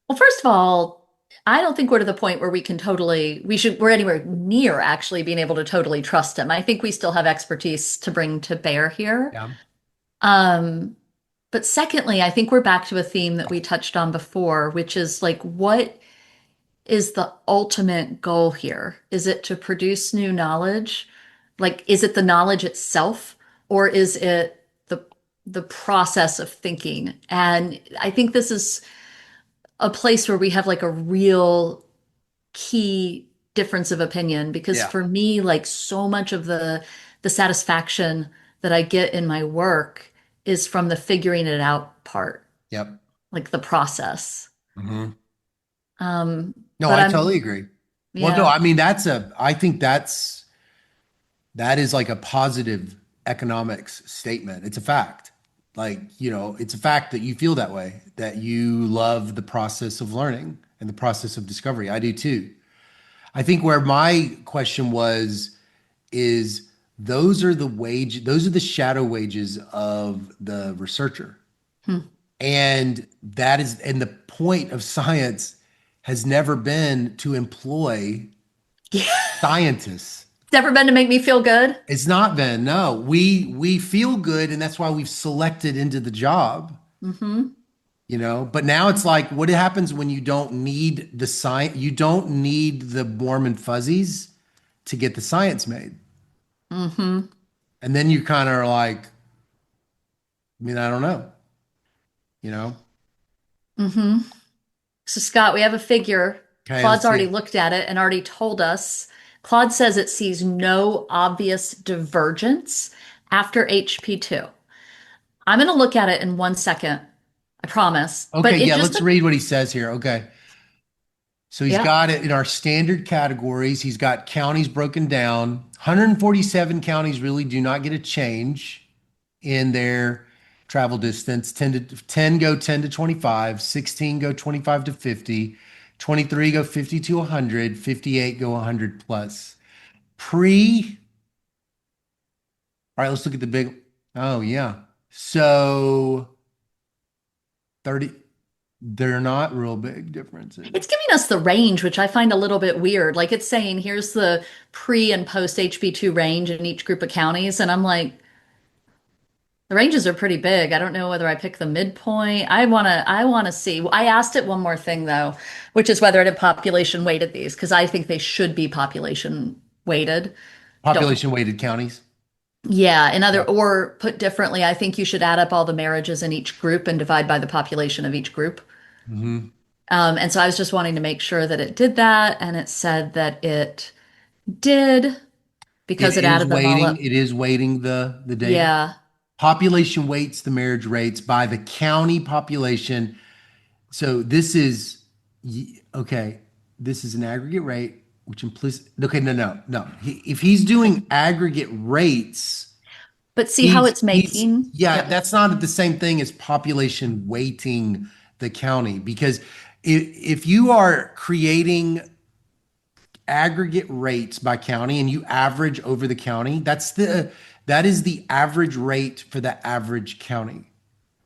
Well, first of all, I don't think we're to the point where we're anywhere near actually being able to totally trust him. I think we still have expertise to bring to bear here. Yeah. Um, but secondly, I think we're back to a theme that we touched on before, which is like, what is the ultimate goal here? Is it to produce new knowledge? Like, is it the knowledge itself, or is it the process of thinking? And I think this is a place where we have like a real key difference of opinion because Yeah. for me, like so much of the satisfaction that I get in my work is from the figuring it out part, Yep. like the process. Hmm. Um, No, but I I'm totally agree. Well, no, yeah. I mean, I think that is like a positive economics statement. It's a fact. Like, it's a fact that you feel that way, that you love the process of learning and the process of discovery. I do too. I think where my question was is those are the shadow wages of the researcher. Hmm. And the point of science has never been to employ Yeah. scientists. It's never been to make me feel good. It's not been, no. We feel good, and that's why we've selected into the job, Hmm. But now it's like, what happens when you don't need the science, you don't need the warm and fuzzies to get the science made. Hmm. And then you kind of are like, I mean, I don't know, you know? Hmm. So, Scott, we have a figure. Okay, Claude's let's see already it. looked at it and already told us. Claude says it sees no obvious divergence after HP2. I'm going to look at it in 1 second. I promise. Okay, But it yeah, just, let's read what he says here. Okay. So he's yeah. got it in our standard categories. He's got counties broken down. 147 counties really do not get a change in their travel distance. 10 go 10 to 25, 16 go 25 to 50, 23 go 50 to 100, 58 go 100 plus. Pre, all right, let's look at the big. Oh, yeah. So 30, they're not real big differences. It's giving us the range, which I find a little bit weird. Like it's saying, here's the pre and post HB2 range in each group of counties. And I'm like, the ranges are pretty big. I don't know whether I pick the midpoint. I want to see. I asked it one more thing though, which is whether it had population weighted these, because I think they should be population weighted. Don't, Population weighted counties. yeah, Yeah. or put differently, I think you should add up all the marriages in each group and divide by the population of each group. Mhm. And so I was just wanting to make sure that it did that, and it said that it did It because it is added them all weighting, up. it is weighting the data. Yeah. Population weights the marriage rates by the county population. So this is okay. This is an aggregate rate, which implies okay, no. If he's doing aggregate rates, But see how it's he's making? yeah, Yep. that's not the same thing as population weighting the county because if you are creating aggregate rates by county and you average over the county, that is the average rate for the average county.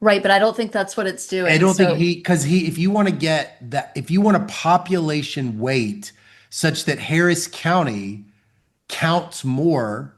Right, but I don't think that's what it's I doing. don't think So, if you want to get that, if you want a population weight such that Harris County counts more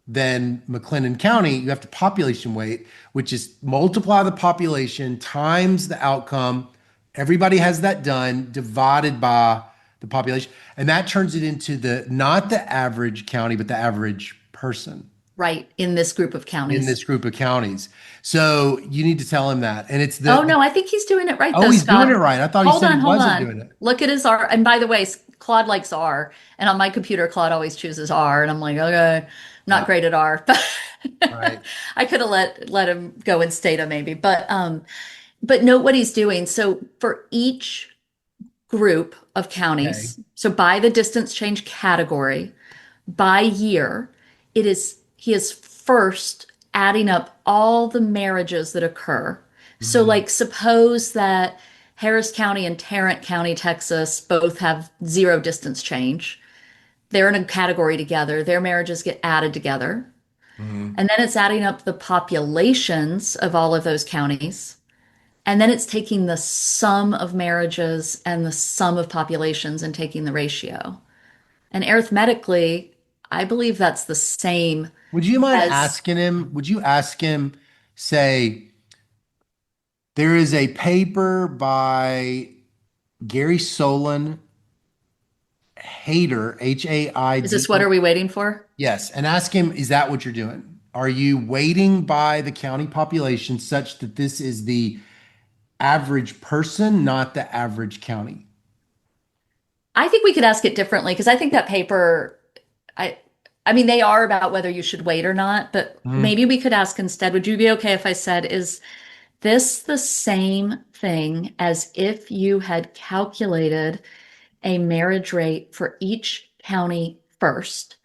than McLennan County, you have to population weight, which is multiply the population times the outcome. Everybody has that done, divided by the population. And that turns it into not the average county, but the average person right, in this group of in counties. this group of counties. So you need to tell him that. And it's Oh no, I think he's doing it right oh, though, he's doing it Scott. right. I thought he Hold said he on, hold wasn't on. doing it. Look at his R. And by the way, Claude likes R. And on my computer, Claude always chooses R. And I'm like, okay, I'm not Yeah. great at R. Right. I could have let him go in Stata maybe. But note what he's doing. So for each group of Okay. counties, so by the distance change category, by year, it is he is first adding up all the marriages that occur. So Mhm. like suppose that Harris County and Tarrant County, Texas both have zero distance change. They're in a category together. Their marriages get added together. Mhm. And then it's adding up the populations of all of those counties. And then it's taking the sum of marriages and the sum of populations and taking the ratio. And arithmetically, I believe that's the same Would you mind as asking him? Would you ask him, say, there is a paper by Gary Solon Hader, is this what Haidor. are we waiting for? Yes. And ask him, is that what you're doing? Are you weighting by the county population such that this is the average person, not the average county? I think we could ask it differently because I think that paper, I I mean they are about whether you should wait or not, but Mhm. maybe we could ask instead, would you be okay if I said, is this the same thing as if you had calculated a marriage rate for each county first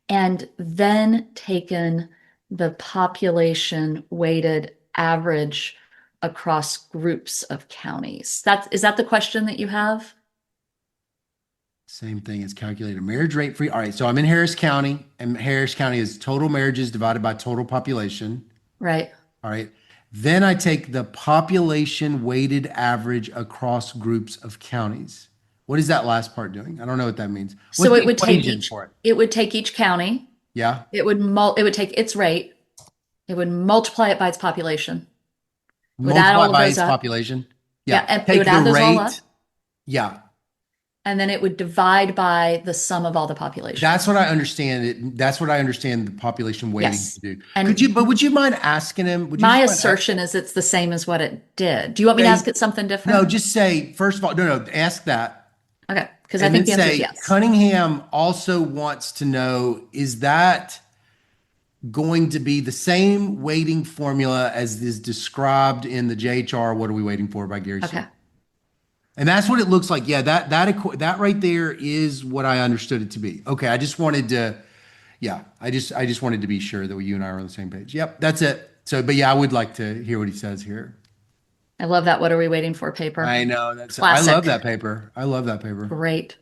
and then taken the population weighted average across groups of counties? Is that the question that you have? Same thing as calculated marriage rate free. All right, so I'm in Harris County, and Harris County is total marriages divided by total population. Right. All right. Then I take the population weighted average across groups of counties. What is that last part doing? I don't know what that means. What's So the equation for it? it would take each county, Yeah. it would take its rate, it would multiply it by its population, it would add Multiply all of by those its up. population. Yeah, Yeah. and it Take would the add those all rate. up, Yeah. and then it would divide by the sum of all the population. That's what I understand it. That's what I understand the population weighting Yes. to do. And Would you mind asking him? Would you my just mind assertion is it's the same as what it did. Do you want me to ask say, it something no, different? just say, first of all, no, ask that. Okay, because I And think then the answer is say, yes. Cunningham also wants to know, is that going to be the same weighting formula as is described in the JHR What Are We Waiting For by Gary Okay. Sue? And that's what it looks like. Yeah, that right there is what I understood it to be. Okay, I just wanted to, yeah, I just wanted to be sure that you and I are on the same page. Yep, that's it. So, but yeah, I would like to hear what he says here. I love that. What are we waiting for paper? I know I love Classic. that paper. I love that paper. Great.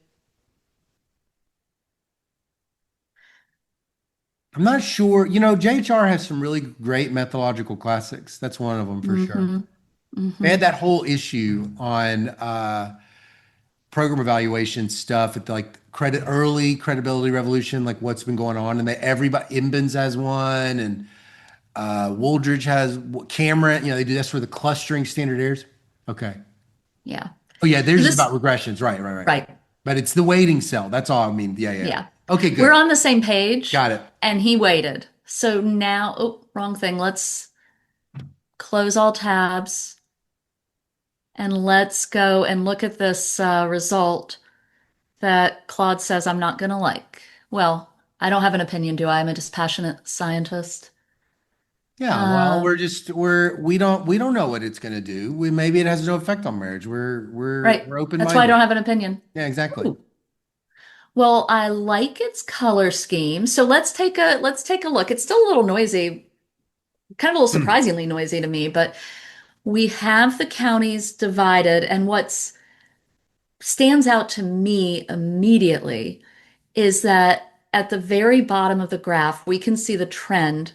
I'm not sure, JHR has some really great methodological classics. That's one of them for sure. Mm-hmm. They Mm-hmm. had that whole issue on program evaluation stuff at the, like early credibility revolution, like what's been going on, and everybody Imbens has one, and Wooldridge has Cameron. They do that's for the clustering standard errors. Okay. Yeah. Oh yeah, theirs is This, about regressions. Right. right. But it's the weighting cell. That's all I mean. Yeah. Yeah. Okay, We're good. on the same page, Got it. and he waited. So now, oh, wrong thing. Let's close all tabs and let's go and look at this result that Claude says I'm not going to like. Well, I don't have an opinion, do I? I'm a dispassionate scientist. Yeah, well, Um, we don't know what it's going to do. Maybe it has no effect on marriage. right. We're That's why I open-minded. don't have an opinion. Yeah, exactly. Ooh. Well, I like its color scheme. So let's take a look. It's still a little noisy, kind of a little surprisingly noisy to me, but we have the counties divided, and what's stands out to me immediately is that at the very bottom of the graph, we can see the trend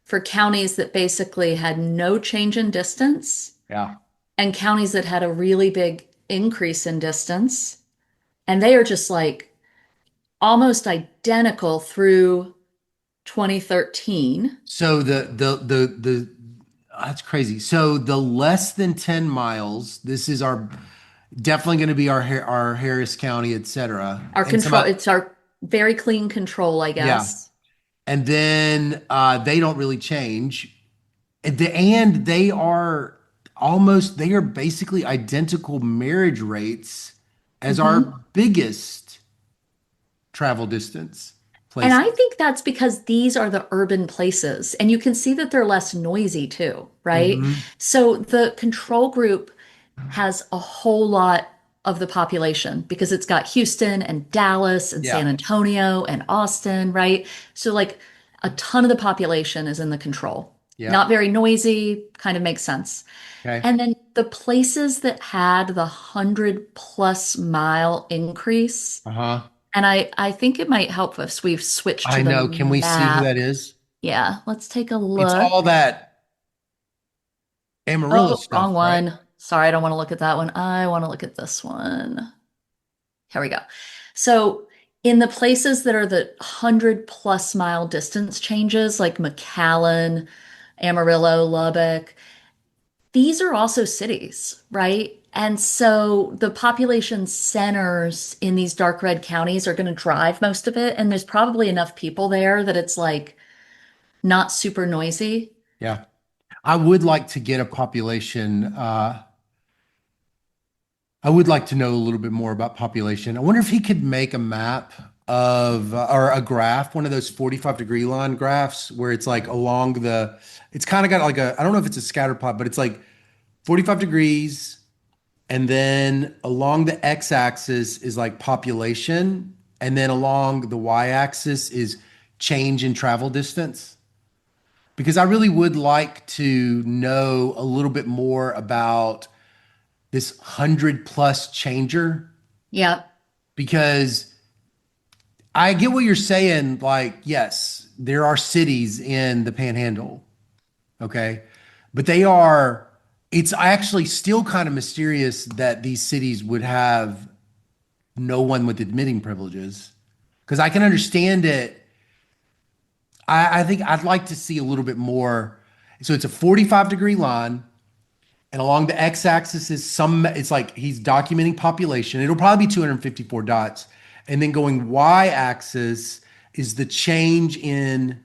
for counties that basically had no change in distance Yeah. and counties that had a really big increase in distance. And they are just like almost identical through 2013. So the that's crazy. So the less than 10 miles, this is our definitely going to be our Harris County, et cetera. Our And control, it's our very clean control, I yeah. guess. And then they don't really change. And they are they are basically identical marriage rates as our Mhm. biggest travel distance And place. I think that's because these are the urban places, and you can see that they're less noisy too, right? Hmm. So the control group has a whole lot of the population because it's got Houston and Dallas and Yeah. San Antonio and Austin, right? So, like, a ton of the population is in the control. Yeah. Not very noisy, kind of makes sense. Okay. And then the places that had the 100+ mile increase, Uh-huh. and I think it might help if we've switched I to the know. Can we see who that map. is? Yeah, let's take a It's look. all that Amarillo Oh, stuff, wrong right? one. Sorry, I don't want to look at that one. I want to look at this one. Here we go. So, in the places that are the 100+ mile distance changes, like McAllen, Amarillo, Lubbock, these are also cities, right? And so the population centers in these dark red counties are going to drive most of it. And there's probably enough people there that it's like not super noisy. Yeah. I would like to get a population. I would like to know a little bit more about population. I wonder if he could make a map of or a graph, one of those 45-degree line graphs where it's like it's kind of got like I don't know if it's a scatter plot, but it's like 45 degrees. And then along the x-axis is like population. And then along the y-axis is change in travel distance. Because I really would like to know a little bit more about this 100+ changer. Yeah. because I get what you're saying. Like, yes, there are cities in the Panhandle, okay, but it's actually still kind of mysterious that these cities would have no one with admitting privileges. Because I can understand it. I think I'd like to see a little bit more. So it's a 45-degree line. And along the x-axis is it's like he's documenting population. It'll probably be 254 dots. And then going y-axis is the change in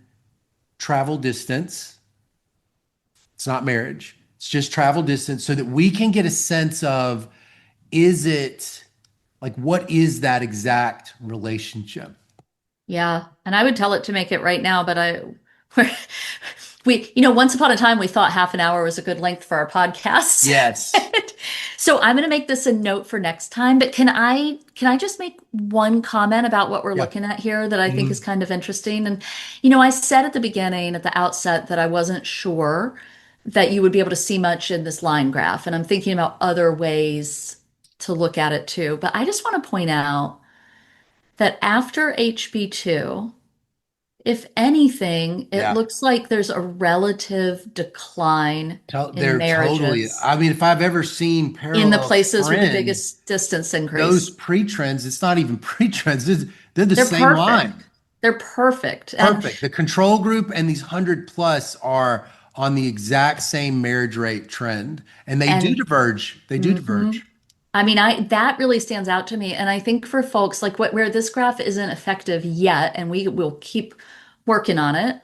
travel distance. It's not marriage. It's just travel distance so that we can get a sense of, is it like, what is that exact relationship? Yeah, and I would tell it to make it right now, but we're, once upon a time we thought half an hour was a good length for our podcasts. Yes. So I'm going to make this a note for next time, but can I just make one comment about what we're Yeah. looking at here that I think is Mhm. kind of interesting? And I said at the beginning, at the outset, that I wasn't sure that you would be able to see much in this line graph, and I'm thinking about other ways to look at it too. But I just want to point out that after HB2, if anything, it Yeah. looks like there's a relative decline in They're totally, marriages I mean, if I've ever seen in the parallel places with the trends, biggest distance those increase. pre-trends, it's not even pre-trends. They're the They're same perfect. line. They're perfect. And Perfect. The control group and these 100 plus are on the exact same marriage rate trend. And they do and diverge. They do mhm. diverge. I mean, I that really stands out to me. And I think for folks like where this graph isn't effective yet, and we will keep working on it,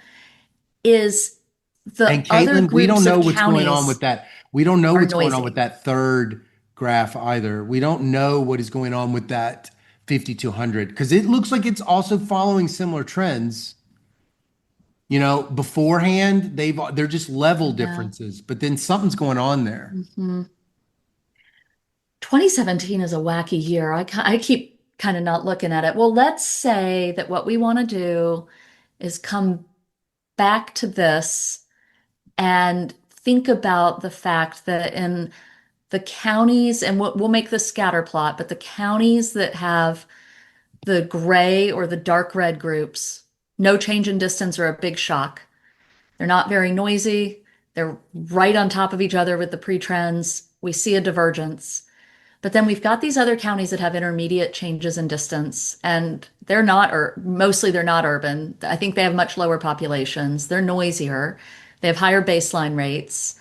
is the And other Caitlin, we don't groups know of what's going on with counties that. We don't know are what's going on with noisy. that third graph either. We don't know what is going on with that 50 to 100 because it looks like it's also following similar trends. Beforehand, they're just level Yeah. differences, but then something's going on there. Mhm. 2017 is a wacky year. I keep kind of not looking at it. Well, let's say that what we want to do is come back to this and think about the fact that in the counties, and we'll make this scatter plot, but the counties that have the gray or the dark red groups, no change in distance or a big shock. They're not very noisy. They're right on top of each other with the pre-trends. We see a divergence. But then we've got these other counties that have intermediate changes in distance, and they're not, or mostly they're not urban. I think they have much lower populations. They're noisier. They have higher baseline rates,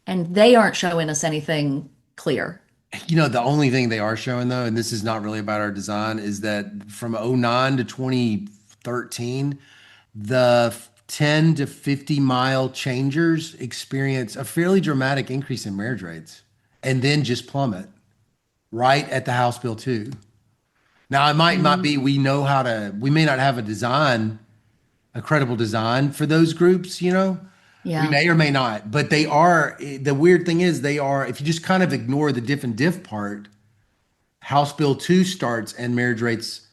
and they aren't showing us anything clear. The only thing they are showing though, and this is not really about our design, is that from '09 to 2013, the 10 to 50 mile changers experience a fairly dramatic increase in marriage rates and then just plummet right at the House Bill 2. Now, it might not Mm, be, we may not have a credible design for those groups, We yeah. may or may not, but the weird thing is if you just kind of ignore the diff and diff part, House Bill 2 starts and marriage rates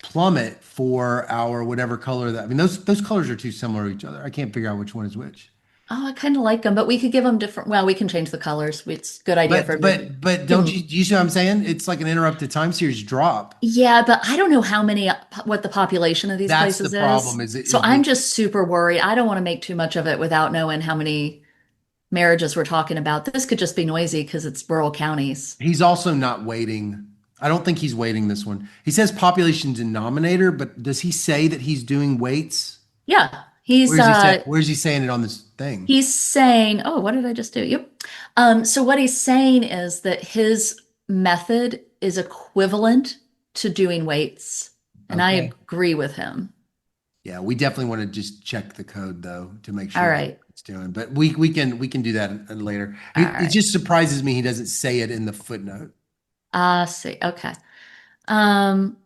plummet for our whatever color I mean, those colors are too similar to each other. I can't figure out which one is which. Oh, I kind of like them, but we could give them different. Well, we can change the colors. It's a good idea for But everybody. but but Give don't them. you see what I'm saying? It's like an interrupted time series drop. Yeah, but I don't know what the population of these That's the places is. problem. Is it So is I'm it just super worried. I don't want to make too much of it without knowing how many marriages we're talking about. This could just be noisy because it's rural counties. he's also not weighting. I don't think he's weighting this one. He says population denominator, but does he say that he's doing weights? Yeah, he's Where's he saying it on this thing? he's saying, oh, what did I just do? Yep. So what he's saying is that his method is equivalent to doing weights, and I Okay. agree with him. Yeah, we definitely want to just check the code though to make All sure that's right. what it's doing. But we can do that later. All It right. just surprises me he doesn't say it in the footnote See. Okay. Um,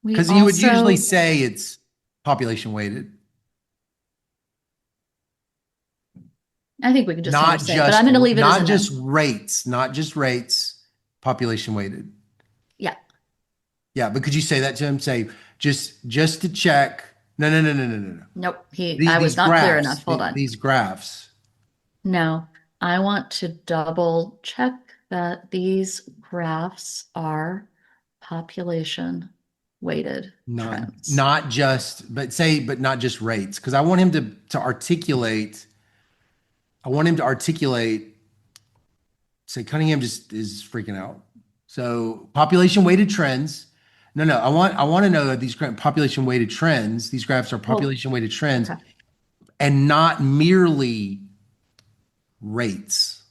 we because he would usually also, say it's population weighted, I think we can just have her not say it, but I'm just going to leave it as a not no. just rates, not just rates, population weighted. Yeah. Yeah, but could you say that to him? Say just to check. No, no, no, no, no, no, no. Nope. I was These not clear graphs, enough. Hold on. these graphs. No, I want to double check that these graphs are population weighted Not trends. not just, but not just rates. Because I want him to articulate. I want him to articulate. Say Cunningham just is freaking out. So population weighted trends. No, no. I want to know that these population weighted trends. These graphs are Well, population weighted trends, okay. and not merely rates.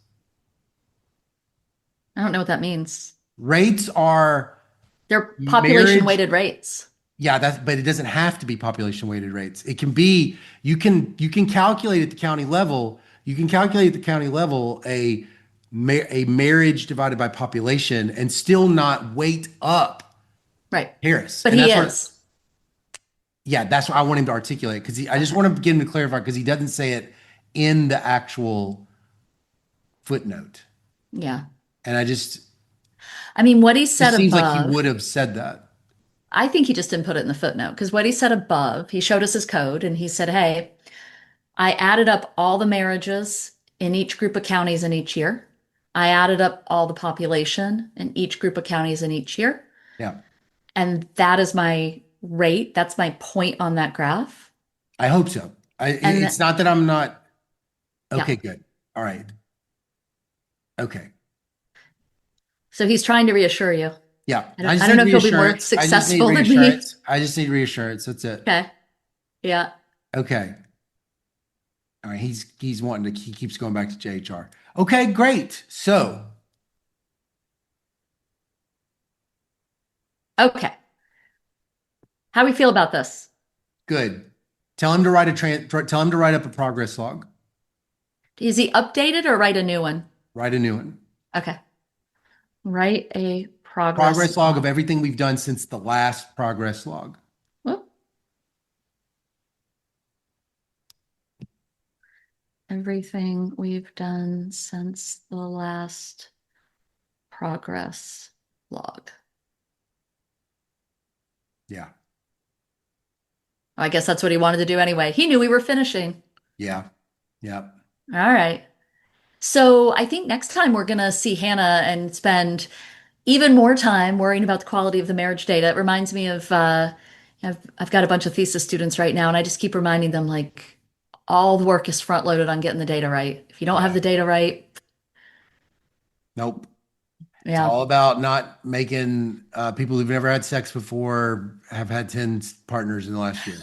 I don't know what that means. Rates are They're population marriage. weighted rates. Yeah, but it doesn't have to be population weighted rates. It can be, you can calculate at the county level, you can calculate at the county level a marriage divided by population and still not weight up Right. Harris. But And he that's what, is. yeah, that's what I want him to articulate, because I just Okay. want to get him to clarify, because he doesn't say it in the actual footnote. Yeah. And I mean, what he it said seems like he above, would have said that. I think he just didn't put it in the footnote because what he said above, he showed us his code and he said, hey, I added up all the marriages in each group of counties in each year. I added up all the population in each group of counties in each year. Yeah, And that is my rate. That's my point on that graph. I hope so. And It's not that I'm not. yeah. Okay, good. All right. Okay. So he's trying to reassure you. Yeah, I I don't, I just don't need know if he'll be more reassurance. I just need successful than me. reassurance. I just need reassurance. That's it. Okay. Yeah. Okay. All right. He's wanting to. He keeps going back to JHR. Okay, great. So Okay. How do we feel about this? good. Tell him to tell him to write up a progress log. Is he updated or write a new one? Write a new one. Okay. Write a progress Progress log of log. everything we've done since the last progress log. Whoop. Everything we've done since the last progress log. Yeah. I guess that's what he wanted to do anyway. He knew we were finishing. Yeah. Yeah. All right. So I think next time we're going to see Hannah and spend even more time worrying about the quality of the marriage data. It reminds me of, I've got a bunch of thesis students right now, and I just keep reminding them like all the work is front loaded on getting the data right. If you don't have Yeah. the data right, Nope. It's yeah. all about not making people who've never had sex before have had 10 partners in the last year.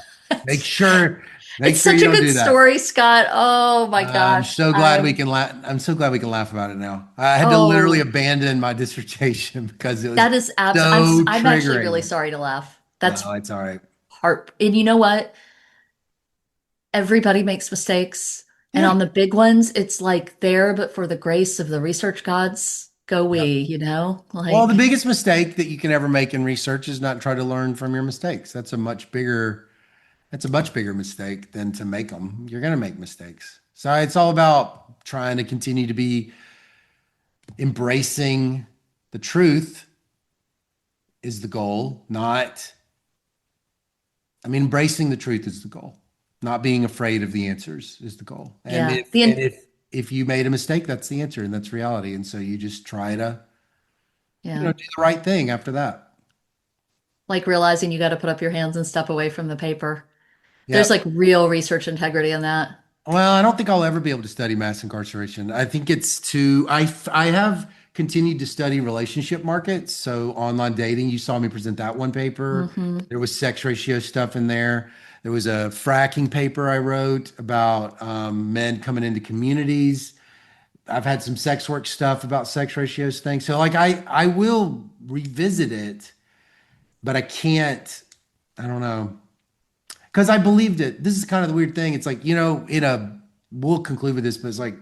Make sure, make It's sure such you a don't good do that. story, Scott. Oh my I'm gosh. so glad we can laugh. I'm so glad we can laugh about it now. I had to literally Oh, abandon my dissertation because it was that is abs so I'm actually really triggering. sorry to laugh. That's Well, it's all right. and you know what? Everybody makes mistakes. And Yeah. on the big ones, it's like there, but for the grace of the research gods, go Yep. we, you know? Well, the Like, biggest mistake that you can ever make in research is not try to learn from your mistakes. That's a much bigger mistake than to make them. You're going to make mistakes. So it's all about trying to continue to be embracing the truth is the goal, not, I mean, embracing the truth is the goal. Not being afraid of the answers is the goal. And yeah, if you made a mistake, that's the answer and that's reality. And so you just try to, yeah, do the right thing after that. like realizing you got to put up your hands and step away from the paper. There's Yep. like real research integrity in that. Well, I don't think I'll ever be able to study mass incarceration. I think it's too, I have continued to study relationship markets. So online dating, you saw me present that one paper. Hmm. There was sex ratio stuff in there. There was a fracking paper I wrote about men coming into communities. I've had some sex work stuff about sex ratios things. So like I will revisit it, but I can't, I don't know. Because I believed it. This is kind of the weird thing. It's like, we'll conclude with this, but it's like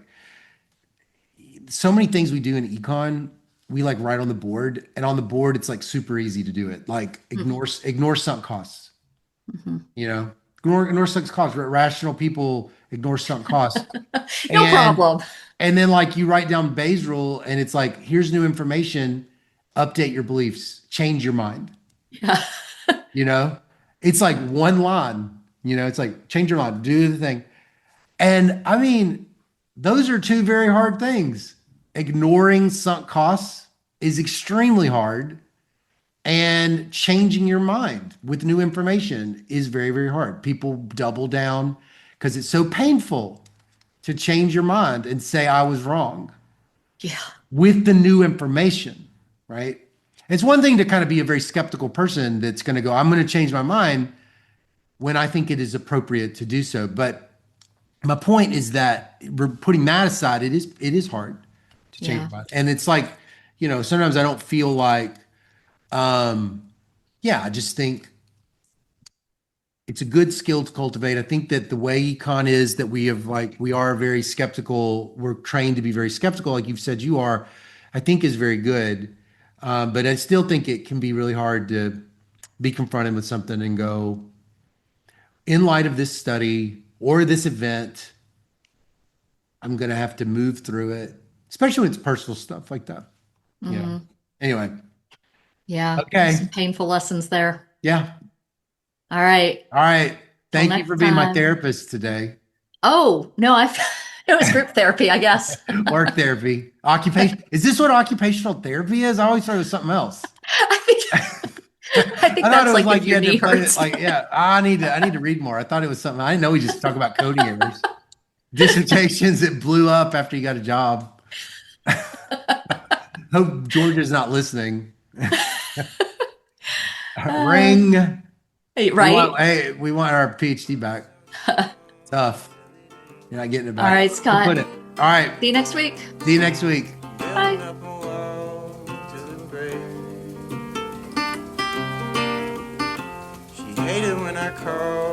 so many things we do in econ, we like write on the board, and on the board, it's like super easy to do it. Like ignore sunk costs, Hmm. ignore sunk costs. Rational people ignore sunk costs. No And problem. and then like you write down Bayes' rule, and it's like, here's new information, update your beliefs, change your mind. Yeah. You know, it's like one line. It's like change your mind, do the thing. And I mean, those are two very hard things. Ignoring sunk costs is extremely hard, And changing your mind with new information is very, very hard. People double down because it's so painful to change your mind and say, I was wrong Yeah. with the new information, right? It's one thing to kind of be a very skeptical person that's going to go, I'm going to change my mind when I think it is appropriate to do so. But my point is that we're putting that aside. It is hard to change Yeah. your mind. And it's like, sometimes I don't feel like, yeah, I just think it's a good skill to cultivate. I think that the way econ is that we are very skeptical. We're trained to be very skeptical, like you've said you are, I think is very good. But I still think it can be really hard to be confronted with something and go, in light of this study or this event, I'm going to have to move through it, especially when it's personal stuff like that. Yeah. Anyway. Yeah. Okay. Some painful lessons there. Yeah. All right. All right. Till Thank you next for being my time. therapist today. Oh, no, it was group therapy, I guess. Work therapy. Occupation. Is this what occupational therapy is? I always thought it was something else. I think I thought that's it was like if you your had knee to play it hurts. like, yeah, I need to read more. I thought it was something. I didn't know we just talk about coding errors. Dissertations that blew up after you got a job. Hope Georgia's not listening. Ring. Right? We want our PhD back. Tough. You're not getting it back. All right, Scott. Put it. All right. See you next week. See you next week. Bye. Up a wall to the grave. She hated when I called.